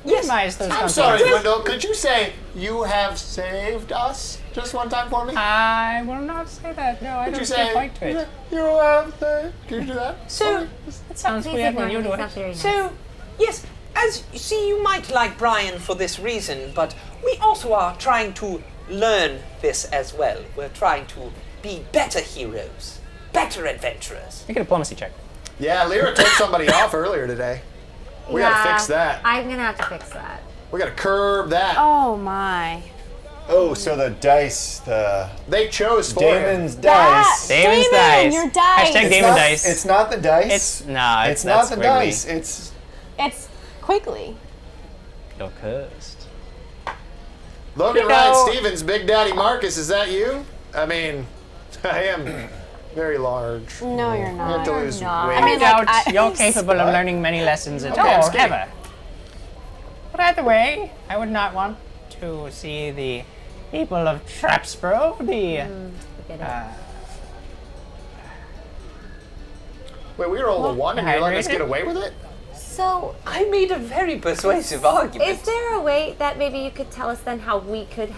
minimize those
I'm
consequences.
sorry, Dwindle. Could you say you have saved us just one time for me?
I will not say that. No, I
Could
don't
you
see
say
a point to it.
you have saved? Can you do that?
So,
That sounds
Please
weird
ignore
when you
him.
do
He's
it.
not very nice.
so, yes, as you see, you might like Brian for this reason, but we also are trying to learn this as well. We're trying to be better heroes, better adventurers.
Make a diplomacy check.
Yeah, Lyra took somebody off earlier today. We gotta fix that.
I'm gonna have to fix that.
We gotta curb that.
Oh my.
Oh, so the dice, the
They chose for him.
Damon's dice.
Damon's
Damon,
dice.
your dice.
Hashtag
It's
Damon
not,
dice.
It's not the dice.
It's not.
It's not the
squiggly.
dice. It's
It's Quigley.
You're cursed.
Logan
You
Ryan
know-
Stevens, Big Daddy Marcus, is that you? I mean, I am very large.
No, you're
I have
not.
to lose weight.
I mean,
doubt
like,
you're capable of learning many lessons at
Okay, I'm
all,
skinny.
ever. But either way, I would not want to see the people of Trapsborough,
Forget it.
Wait, we rolled a 1 and you're letting us
hydrated?
get away with it?
So,
I made a very persuasive argument.
is there a way that maybe you could tell us then how we could?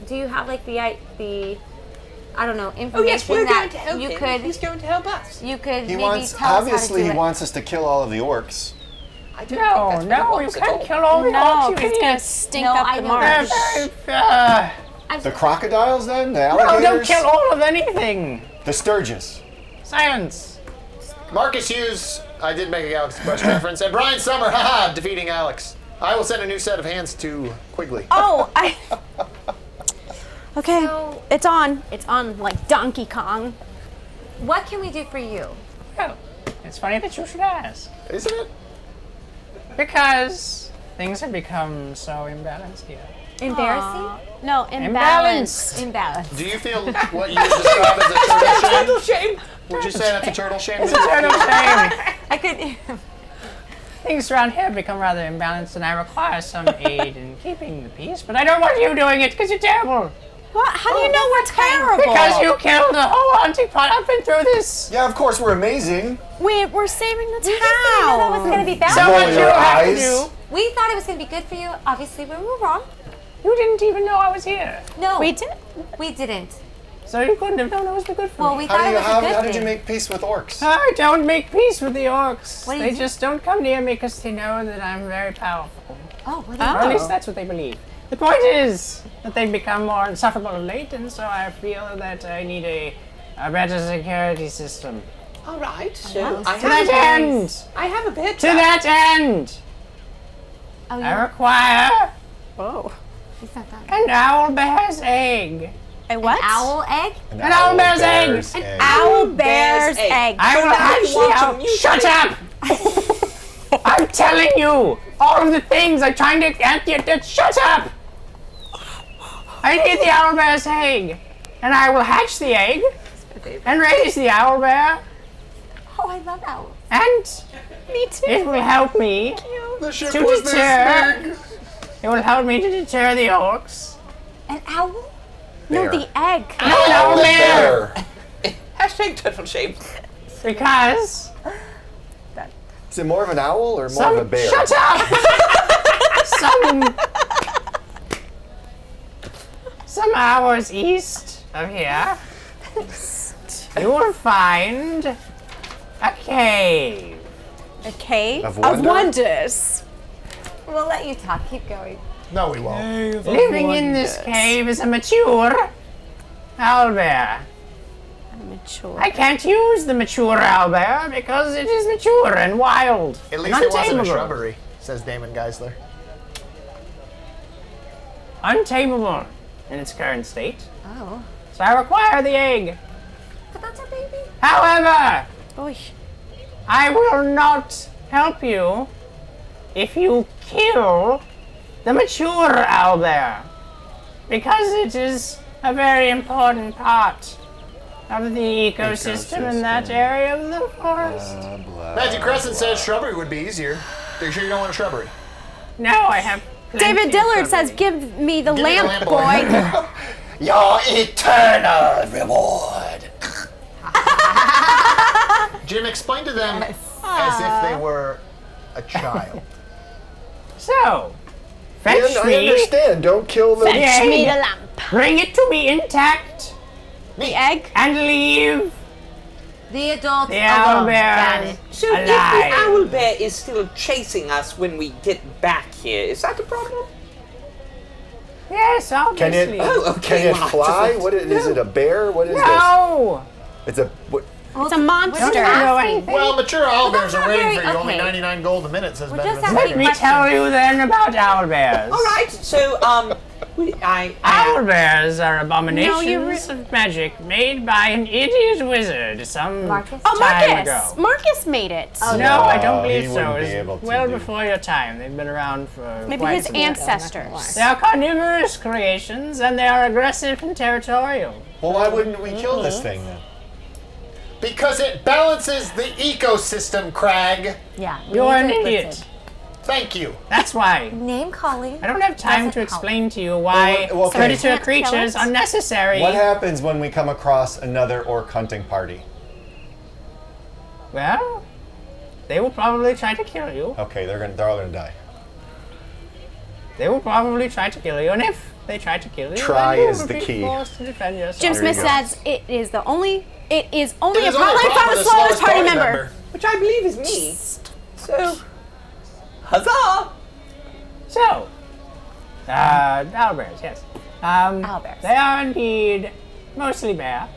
Do you have like the I don't know information
Oh yes, we're
that
going to help
you
him.
could
He's going to help us.
you could
he
maybe
wants.
tell us how
Obviously,
to
he
do it?
wants us to kill all of the orcs.
I don't
No,
think that's what he
you
wants at
can't
all.
kill all the
No,
orcs, you
because it's gonna
idiot.
stink
No,
up
I
the
know.
marsh.
The crocodiles, then the
No,
alligators.
don't kill all of anything.
The sturgis.
Silence.
Marcus Hughes, I did make a Galaxy Quest reference, and Brian Summer, haha, defeating Alex. I will send a new set of hands to Quigley.
Oh, Okay,
So-
it's on. It's on like Donkey Kong.
What can we do for you?
Well, it's funny that you should ask.
Isn't it?
Because things have become so imbalanced here.
Embarrassing?
No, imbalance.
Imbalance.
Do you feel what you would describe as a turtle shame?
Total shame.
Would you say that's a turtle shame?
It's a turtle shame.
I could.
Things around here have become rather imbalanced, and I require some aid in keeping the peace. But I don't want you doing it because you're terrible.
What? How do you know we're terrible?
Because you killed the whole hunting pot. I've been through this.
Yeah, of course we're amazing.
We're saving the
We just didn't know that was
town.
going to be bad.
So
Rolling
what you
your
have to
eyes.
do?
We thought it was going to be good for you. Obviously, we were wrong.
You didn't even know I was here,
No,
We did.
We didn't.
so you couldn't have known it was the good for
Well,
me.
we thought it was a good
How
thing.
did you make peace with orcs?
I don't make peace with the orcs.
What do
They
you do?
just don't come near me because they know that I'm very powerful.
Oh, what
Or at
did you
least that's what they believe. The point is that they've become more insufferable of late, and so I feel that I need a better security system.
All right. So
To
I
To that
have,
end!
I have a bit.
To that end!
Oh,
I
yeah.
require
Whoa.
He's not that.
an owl bear's egg.
A what?
Owl egg?
An
owl bear's
bear's
egg.
egg.
Owl bear's
egg.
egg.
I will
I
hatch the
want to
owl.
mutilate-
Shut up! I'm telling you all of the things I'm trying to get you to shut up! I need the owl bear's egg, and I will hatch the egg and raise the owl bear,
Oh, I love owls.
and
Me too.
it will help me
The ship
to
was this
deter.
big.
It will help me to deter the orcs.
An owl?
No,
Bear.
the egg.
No, an owl bear,
Hashtag total shame.
because
Is it more of an owl or more of a bear?
Shut up! Some some hours east of here, you will find a cave.
A cave
Of
of
wonder?
wonders.
We'll let you talk. Keep going.
No, we won't.
Living in this cave is a mature owlbear.
Mature.
I can't use the mature owlbear because it is mature and wild.
At least
and
it wasn't a
untamable.
shrubbery, says Damon Geisler.
Untamable in its current state.
Oh.
So I require the egg.
But that's our baby.
However,
Oy.
I will not help you if you kill the mature owlbear, because it is a very important part of the ecosystem in that area of the forest.
Matthew Crescent says shrubbery would be easier. Are you sure you don't want a shrubbery?
No, I have plenty
David
of
Dillard
shrubbery.
says, "Give me the
Give me the
lamp,
lamp
boy."
Your eternal reward.
Jim, explain to them as if they were a child.
So, fetch
And I
me,
understand. Don't kill the.
Fetch
Give me
me.
the lamp.
bring it to me intact,
The egg.
and leave
The adults
the
alone. Got
owlbear
it.
So if
alive.
the owl bear is still chasing us when we get back here, is that a problem?
Yes,
Can
obviously.
it?
Oh, okay,
Can it
well,
fly?
just-
What is it? A bear? What is
No!
this? It's a. What,
It's a monster.
Don't know anything.
Well, mature owlbears are
not
waiting
very-
for you. Only
okay.
99 gold a minute, says
We're
Benjamin.
just
Let
asking
me
questions.
tell you then about owlbears.
All right. So I
Owlbears are abominations
No, you
of magic made by an idiot wizard some
Marcus?
Oh,
time
Marcus.
ago.
Marcus made it.
No, I don't
he
believe so.
wouldn't be
It's
able to
well
do-
before your time. They've been around for
Maybe
quite
his
some time.
ancestors.
They are carnivorous creations, and they are aggressive and territorial.
well, why wouldn't we kill this thing then?
Because it balances the ecosystem, Crag.
Yeah. we
You're
need
an
to
idiot.
listen.
Thank you.
That's why.
Name calling.
I don't have time
Doesn't
to
help.
explain to you why
Well, okay.
predator
Can't kill
creatures
it.
are necessary.
What happens when we come across another orc hunting party?
Well, they will probably try to kill you.
Okay, they're all gonna die.
They will probably try to kill you, and if they try to kill you,
Try
then you
is
will
the
be
key.
forced to defend yourself.
Jim
There you
Smith
go.
says it is only
It
a
is
problem
only a
if
problem
I'm
with
the slowest party member.
member.
which I believe is me. So, huzzah!
So, owlbears, yes.
Owlbears.
They are indeed mostly bear,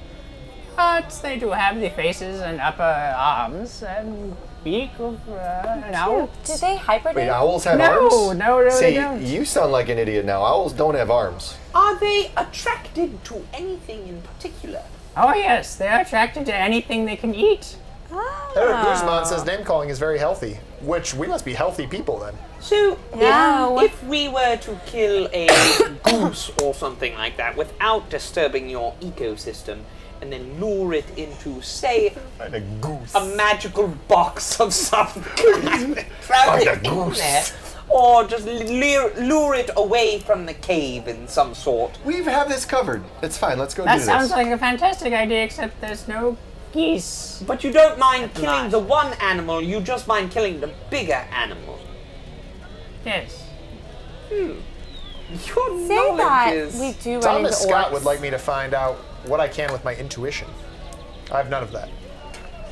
but they do have the faces and upper arms and beak of an owl.
Do they hibernate?
Wait, owls have
No,
arms?
no,
See,
they don't.
you sound like an idiot now. Owls don't have arms.
Are they attracted to anything in particular?
Oh yes, they are attracted to anything they can eat.
Eric Guzman says name calling is very healthy, which we must be healthy people then.
So,
No.
if we were to kill a goose or something like that without disturbing your ecosystem, and then lure it into, say,
Like a goose.
a magical box of some kind, travel
Like a
it in
goose.
there, or just lure it away from the cave in some sort.
We have this covered. It's fine. Let's go
That
do
sounds
this.
like a fantastic idea, except there's no geese.
But you don't mind killing
last.
the one animal, you just mind killing the bigger animal.
Yes.
Your
Say
knowledge
that
is...
we do run
Thomas
into
Scott
orcs.
would like me to find out what I can with my intuition. I have none of that.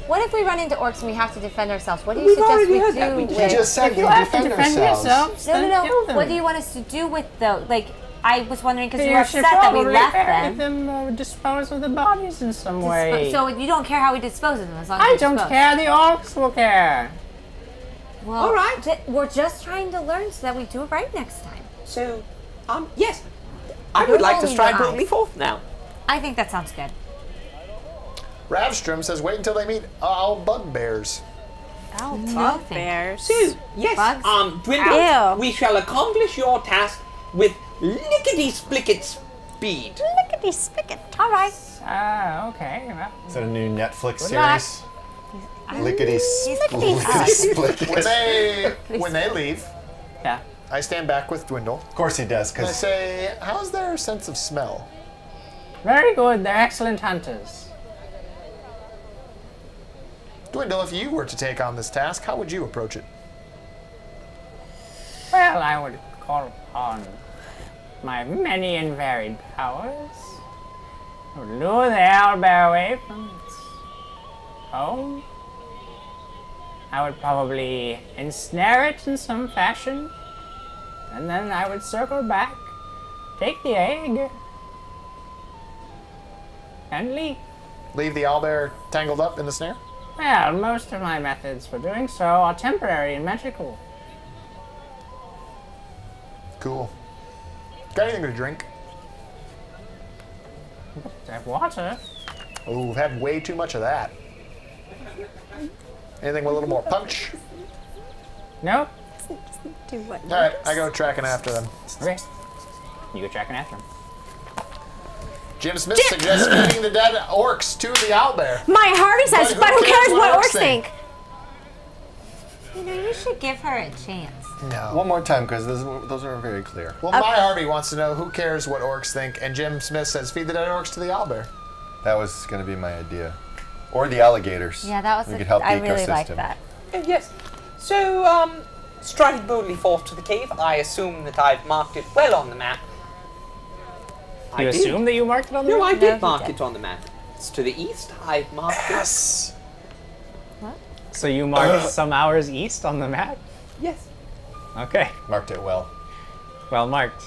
What if we run into orcs and we have to defend ourselves? What do you
We've
suggest
already
we
heard
do
that. We
with...
You just said
If you
you'll
have to
defend
defend
ourselves.
yourselves,
No,
then
no,
kill
no.
them.
What do you want us to do with the... Like, I was wondering because you
You
were
should
upset that we
probably
left
bury
them.
them or dispose of the bodies in some way.
So you don't care how we dispose of them as long as
I
we
don't
dispose.
care. The orcs will care.
Well,
All right.
We're just trying to learn so that we do it right next time.
So, yes. I
You're
would like to
holding
stride
your
boldly
eyes.
forth now.
I think that sounds good.
Ravstrom says wait until they meet owl bugbears.
No, thank
Bears.
So, yes,
Bugs?
Dwindle,
Ew.
we shall accomplish your task with lickety-splicket speed.
Lickety spigot.
All right.
Okay. Well,
Is that a new Netflix
luck.
series? Lickety
Lickety
split.
When they leave,
yeah.
I stand back with Dwindle
Of course he does,
and I
because
say, how's their sense of smell?
Very good. They're excellent hunters.
Dwindle, if you were to take on this task, how would you approach it?
Well, I would call upon my many and varied powers, I would lure the owlbear away from its home. I would probably ensnare it in some fashion, and then I would circle back, take the egg, and leave.
Leave the owlbear tangled up in the snare?
Well, most of my methods for doing so are temporary and magical.
Cool. Got anything to drink?
I have water.
Oh, we've had way too much of that. Anything with a little more punch?
Nope.
Do what?
All right, I go tracking after them.
Okay. You go tracking after him.
Jim Smith suggests feeding the dead orcs to the owlbear.
My heart says, but who cares what orcs think?
You know, you should give her a chance.
No.
One more time, because those are very clear.
Well, my Harvey wants to know who cares what orcs think, and Jim Smith says feed the dead orcs to the owlbear.
That was going to be my idea. Or the alligators.
Yeah, that was.
We could help the
I really
ecosystem.
liked that.
Yes. So, striding boldly forth to the cave, I assume that I've marked it well on the map.
You
I did.
assume that you marked it on the
No,
map?
I
No,
did
he
mark
did.
it on the map. It's to the east. I've marked
Yes.
So you marked some hours east on the map?
it. Yes.
Okay.
Marked it well.
Well marked.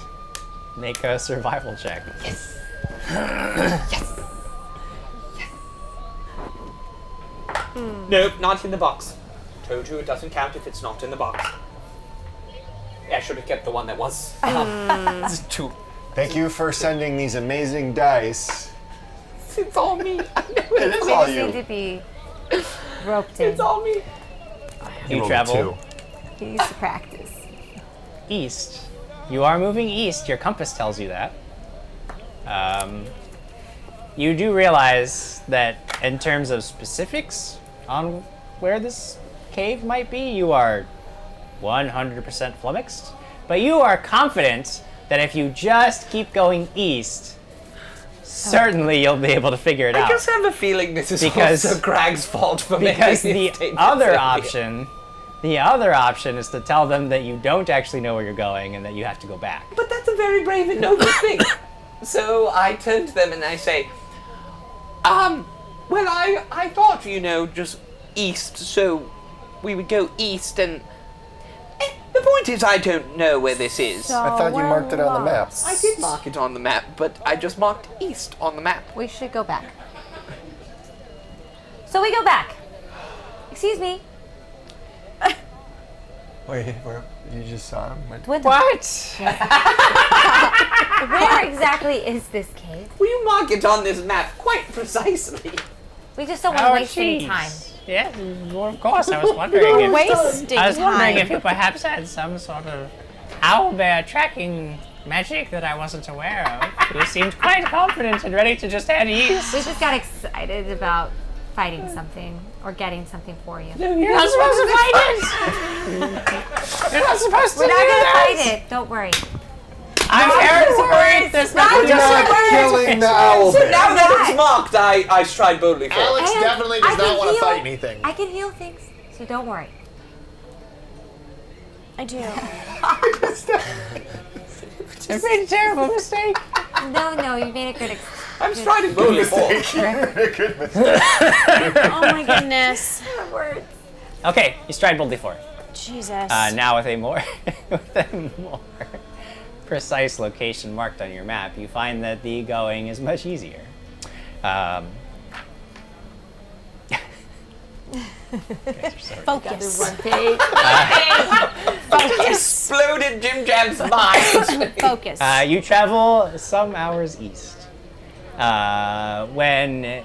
Make a survival check.
Yes. Yes. Nope, not in the box. Told you it doesn't count if it's not in the box. Yeah, I should have kept the one that was. This is two.
Thank you for sending these amazing dice.
It's all me. I know
It is
We
all
just need
you.
to be roped in.
It's all me.
You
rolled a
travel
2.
He needs to practice.
east. You are moving east. Your compass tells you that. You do realize that in terms of specifics on where this cave might be, you are 100% flummoxed. But you are confident that if you just keep going east, certainly you'll be able to figure it
I
out.
just have a feeling this is
Because-
also Crag's fault for
Because
making
the
these statements
other
earlier.
option is to tell them that you don't actually know where you're going and that you have to go back.
But that's a very brave and noble thing. So I turn to them and I say, well, I thought, just east, so we would go east and... the point is I don't know where this is.
So
I thought you
we're
marked it on the map.
lost.
I did mark it on the map, but I just marked east on the map.
We should go back. So we go back. Excuse me.
Wait, you just saw him?
Dwindle.
What?
Where exactly is this cave?
Will you mark it on this map quite precisely?
We just don't want to waste any
jeez.
time.
Yeah, well, of course. I was wondering if
Wasting
I was wondering if
time.
you perhaps had some sort of owlbear tracking magic that I wasn't aware of. You seemed quite confident and ready to just head east.
We just got excited about fighting something or getting something for you.
You're not supposed to fight it. You're not supposed to
We're
do
not gonna
that.
fight it. Don't worry.
I'm very worried. There's nothing
You're not killing the owl bear.
Now that it's marked, I stride boldly forward.
Alex
And
definitely
I
does not
can
want to
heal-
fight anything.
I can heal things, so don't worry.
I do.
I made a terrible mistake.
No, you made a good.
I'm striding boldly forward.
Oh my goodness.
Words.
Okay, you stride boldly forward.
Jesus.
Now with a more precise location marked on your map, you find that the going is much easier.
Focus.
Exploded Jim Jam's mind.
Focus.
You travel some hours east when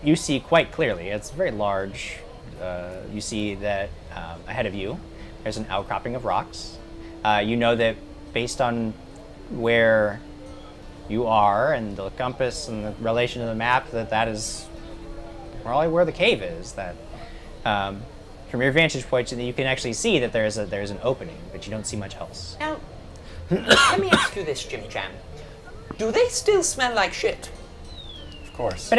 you see quite clearly. It's very large. You see that ahead of you, there's an outcropping of rocks. You know that based on where you are and the compass and the relation to the map, that is probably where the cave is. That from your vantage point, you can actually see that there's an opening, but you don't see much else.
Now, let me ask you this, Jim Jam. Do they still smell like shit?
Of course.
But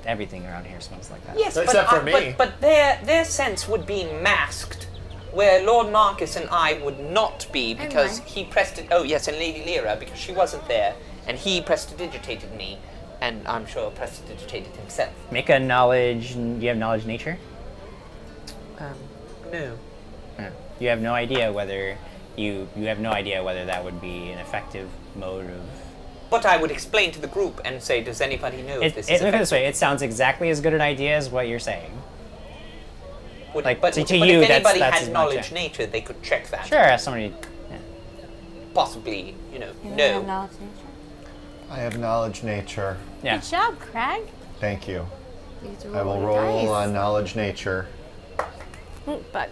everything around here smells like that.
Yes,
Except
but,
for me.
But their sense would be masked where Lord Marcus and I would not be because
mine.
he pressed it. Oh yes, and Lady Lyra because she wasn't there, and he prestidigitated me, and I'm sure prestidigitated himself.
Make a knowledge. Do you have knowledge nature?
No.
You have no idea whether you have no idea whether that would be an effective mode of.
But I would explain to the group and say, does anybody know if this is
Look at it
effective?
this way. It sounds exactly as good an idea as what you're saying. Like,
but
to
but
you,
if
that's
anybody
as
had
much,
knowledge
yeah.
nature, they could check that.
Sure, somebody. Yeah.
Possibly,
You don't have
no.
knowledge nature?
I have knowledge nature.
Yeah.
Good job, Craig.
Thank you.
You get to
I will
your
roll
dice.
on knowledge nature.
Bug.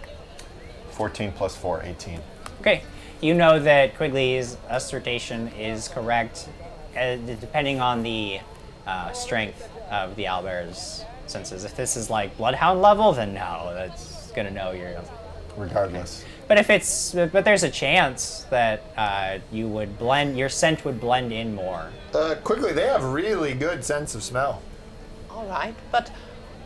14 plus 4, 18.
Okay. You know that Quigley's assertion is correct, depending on the strength of the owlbear's senses. If this is like bloodhound level, then no, that's gonna know you're.
Regardless.
But if it's, but there's a chance that you would blend, your scent would blend in more.
Quickly, they have really good sense of smell.
All right, but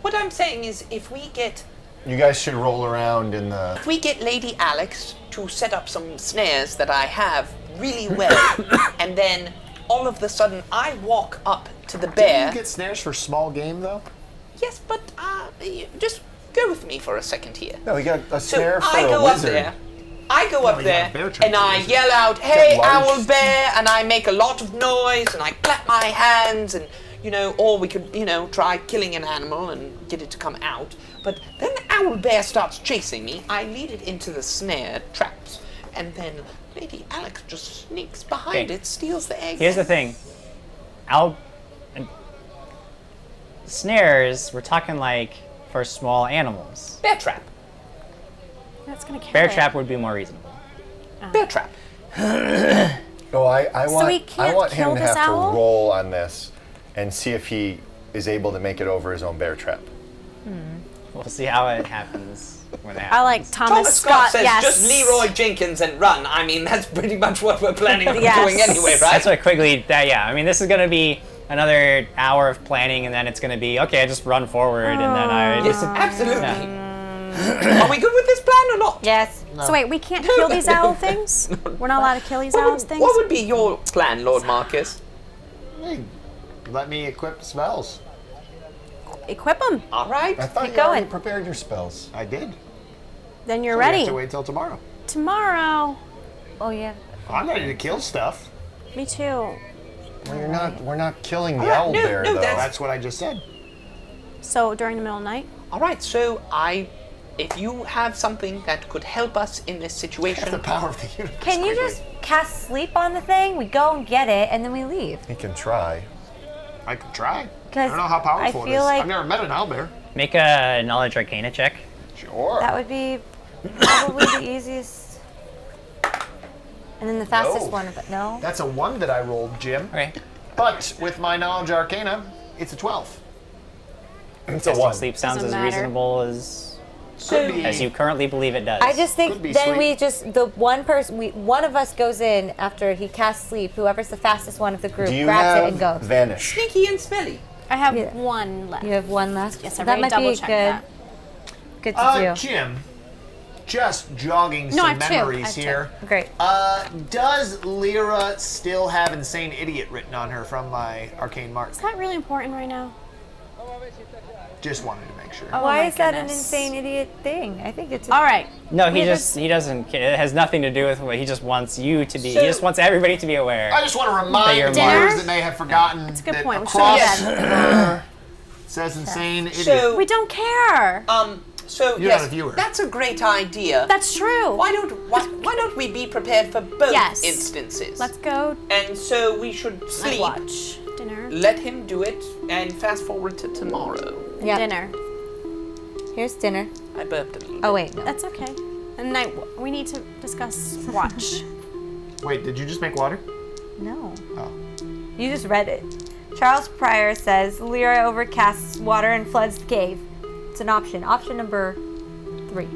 what I'm saying is, if we get
You guys should roll around in the.
If we get Lady Alex to set up some snares that I have really well, and then all of a sudden I walk up to the
Didn't
bear.
you get snares for small game, though?
Yes, but just go with me for a second here.
No, we got a
So
snare for
I
a
go up
wizard.
there. I go
No,
up
you
there
got a bear trap
and
for a
I
wizard.
yell out, "Hey,
large
owl bear!" and I make a lot of noise and I clap my hands and or we could try killing an animal and get it to come out. But then the owl bear starts chasing me. I lead it into the snare traps, and then Lady Alex just sneaks behind
Okay.
it, steals the egg.
Here's the thing. Snares, we're talking like for small animals.
Bear trap.
That's gonna kill
Bear
it.
trap would be more reasonable.
Bear trap.
Oh, I want.
we
I
can't
want him
kill
to
this
have
owl?
to roll on this, and see if he is able to make it over his own bear trap.
We'll see how it happens when it happens.
I like Thomas,
Thomas Scott says,
yes.
just Leroy Jenkins and run. I mean, that's pretty much what we're planning on
Yes.
doing anyway, right?
That's what Quigley. Yeah. I mean, this is gonna be another hour of planning, and then it's gonna be okay. I just run forward, and then I.
Yes, absolutely. Are we good with this plan or not?
Yes.
So wait, we can't kill these owl things? We're not allowed to kill these owls things?
What would be your plan, Lord Marcus?
Hey, let me equip spells.
Equip them.
All right.
I thought
Keep
you already
going.
prepared your spells.
I did.
Then you're
We have
ready.
to wait till tomorrow.
Tomorrow.
Oh yeah.
I'm ready to kill stuff.
Me too.
Well, you're not. We're not killing the
right,
owl
no,
bear
no,
though.
That's what I just said.
So during the middle of the night?
All right. So if you have something that could help us in this
Have
situation,
the power of the universe.
Can you
quickly.
just cast sleep on the thing? We go and get it, and then we leave.
He can try.
I could try. I
'Cause
don't know how powerful
I
it
feel
is.
like-
I've never met an owlbear.
Make a knowledge arcana check.
Sure.
That would be probably the easiest. And then the fastest
No.
one, but no.
That's a 1 that I rolled, Jim.
Okay.
But with my knowledge arcana, it's a 12.
It's a
Casting
one.
sleep sounds
Doesn't
as
matter.
reasonable
Could be.
as you currently believe it does.
I just
Could
think
be
then
sweet.
we just the one person one of us goes in after he casts sleep. Whoever's the fastest one of the group
Do you
grabs
have
it and goes.
vanish?
sneaky and smelly.
I have
Yeah.
one left.
You have one last.
Yes, I
that
already
might
double
be
checked
good.
that.
Good to do.
Jim, just jogging
No, I
some
have two. I
memories
have two.
here.
Great.
Does Lyra still have Insane Idiot written on her from my arcane mark?
Is that really important right now?
Just wanted to make sure.
Oh
Why
my
is that an
goodness.
insane idiot thing? I think it's.
All right.
No, he
Yeah,
doesn't. It has nothing to do with what he just wants you to be. He just wants everybody to be aware.
I just want to remind
you're
the
Dinner?
viewers that may have forgotten
That's a good
that
point. We should
across
have
her says Insane Idiot.
So
We don't care.
so
You're
yes,
not a viewer.
that's a great idea.
That's true.
why don't we be prepared for both
Yes.
instances?
Let's go
And so we should
night
sleep.
watch. Dinner.
Let him do it and fast forward to tomorrow.
Yeah.
Dinner.
Here's dinner.
I burped a little.
Oh wait, no.
That's okay. And night. We need to discuss watch.
Wait, did you just make water?
No.
Oh.
You just read it. Charles Pryor says Lyra overcasts water and floods the cave. It's an option. Option number 3.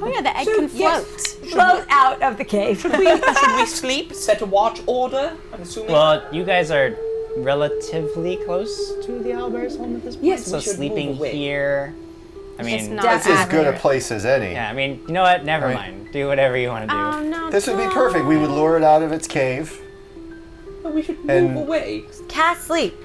Oh yeah, the egg
So,
can float.
yes.
Float out of the cave.
Should we sleep? Set a watch order? I'm assuming.
Well, you guys are relatively close to the owlbear's home at this point.
Yes, we
so
should
sleeping
move away.
here I mean,
not
It's as good a place as any.
yeah, I mean, you know what? Never
Right.
mind. Do whatever you want to do.
Oh no.
This would be perfect. We would lure it out of its cave.
But we should
And-
move away.
Cast sleep.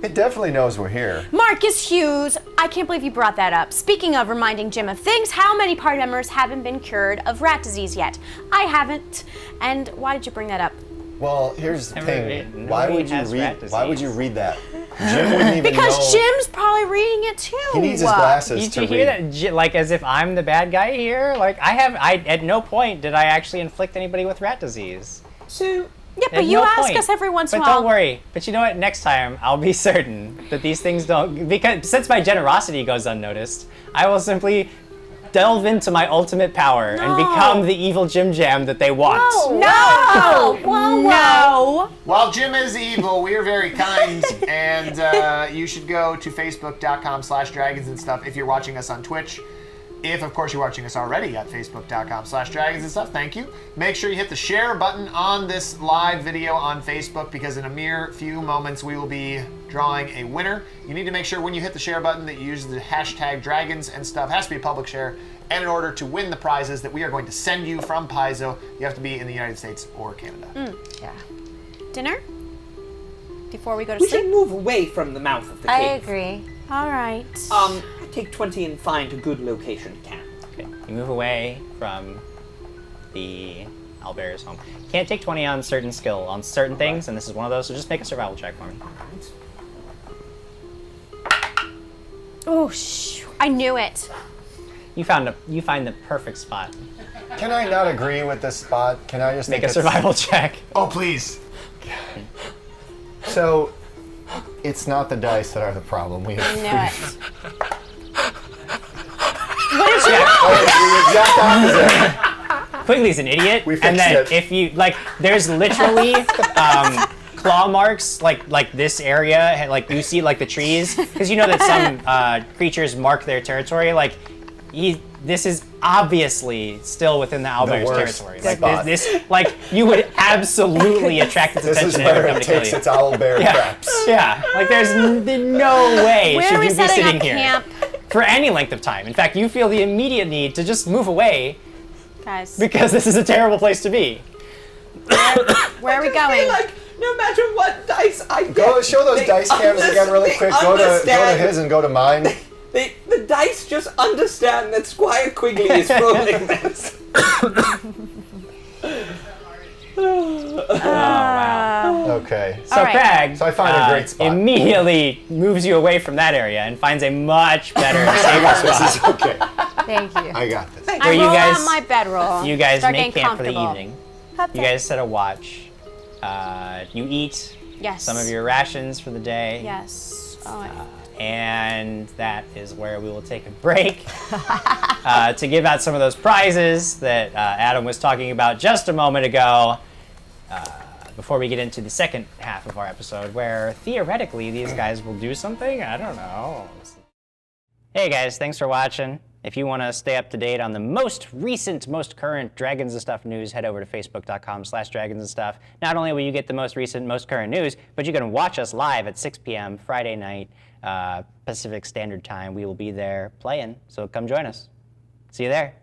It definitely knows we're here.
Marcus Hughes, I can't believe you brought that up. Speaking of reminding Jim of things, how many party members haven't been cured of rat disease yet? I haven't. And why did you bring that up?
Well, here's the
Never
thing.
read-
Why
nobody
would you
has rat
read? Why would you
disease.
read that? Jim wouldn't even
Because
know.
Jim's probably reading it too.
He needs his glasses
Did
to
you
read.
hear that? Like, as if I'm the bad guy here? Like, I at no point did I actually inflict anybody with rat disease.
So,
Yeah, but
At
you
no
ask
point.
us every once in a
But
while.
don't worry. But you know what? Next time, I'll be certain that these things don't... Because since my generosity goes unnoticed, I will simply delve into my ultimate power and become the evil JimJam that they want.
No! Whoa, whoa.
While Jim is evil, we are very kind, and you should go to facebook.com/dragons and stuff if you're watching us on Twitch. If, of course, you're watching us already at facebook.com/dragons and stuff, thank you. Make sure you hit the share button on this live video on Facebook, because in a mere few moments we will be drawing a winner. You need to make sure when you hit the share button that you use the hashtag dragons and stuff. It has to be a public share. And in order to win the prizes that we are going to send you from Paizo, you have to be in the United States or Canada.
Yeah.
Dinner? Before we go to
we should
sleep?
move away from the mouth of the
I
cave.
agree.
All right.
Take 20 and find a good location to camp.
Okay. You move away from the owlbear's home. You can't take 20 on certain skill, on certain things, and this is one of those, so just make a survival check for me.
Oh, I knew it.
You find the perfect spot.
Can I not agree with this spot? Can I just
Make
think
a
it's-
survival check.
Oh, please.
So, it's not the dice that are the problem. We
I
have
knew it.
the exact opposite.
Quigley's an idiot,
We
and
fixed
then
it.
if you like, there's literally claw marks like this area, like you see like the trees, because you know that some creatures mark their territory. Like this is obviously still within the owlbear's
worst
territory.
spot.
Like this, like you would absolutely attract its
This is
attention and
where
come
it
to kill
takes
you.
its owlbear
Yeah,
traps.
yeah. Like there's no way
Where
should
are we
you be
setting
sitting
up
here
camp?
for any length of time. In fact, you feel the immediate need to just move away
Guys,
because this is a terrible place to be.
where are we
I feel
going?
like no matter what dice I get,
Go show those
they
dice cams again really
they
quick. Go to
understand-
his and go to mine.
The dice just understand that Squire Quigley is rolling this.
Okay.
So
All right.
Crag
So I found a great spot.
immediately moves you away from that area and finds a much better, safer
This
spot.
is okay.
Thank you.
I got this.
I
Where you
roll
guys-
on my bedroll.
You guys
Start
make
getting
camp for the
comfortable.
evening. You guys set a watch. You eat
Yes.
some of your rations for the day.
Yes. Oh,
And that is where we will take a break to give out some of those prizes that Adam was talking about just a moment ago. Before we get into the second half of our episode, where theoretically these guys will do something. I don't know. Hey guys, thanks for watching. If you want to stay up to date on the most recent, most current Dragons and Stuff news, head over to facebook.com/dragons and stuff. Not only will you get the most recent, most current news, but you can watch us live at 6 p.m. Friday night, Pacific Standard Time. We will be there playing, so come join us. See you there.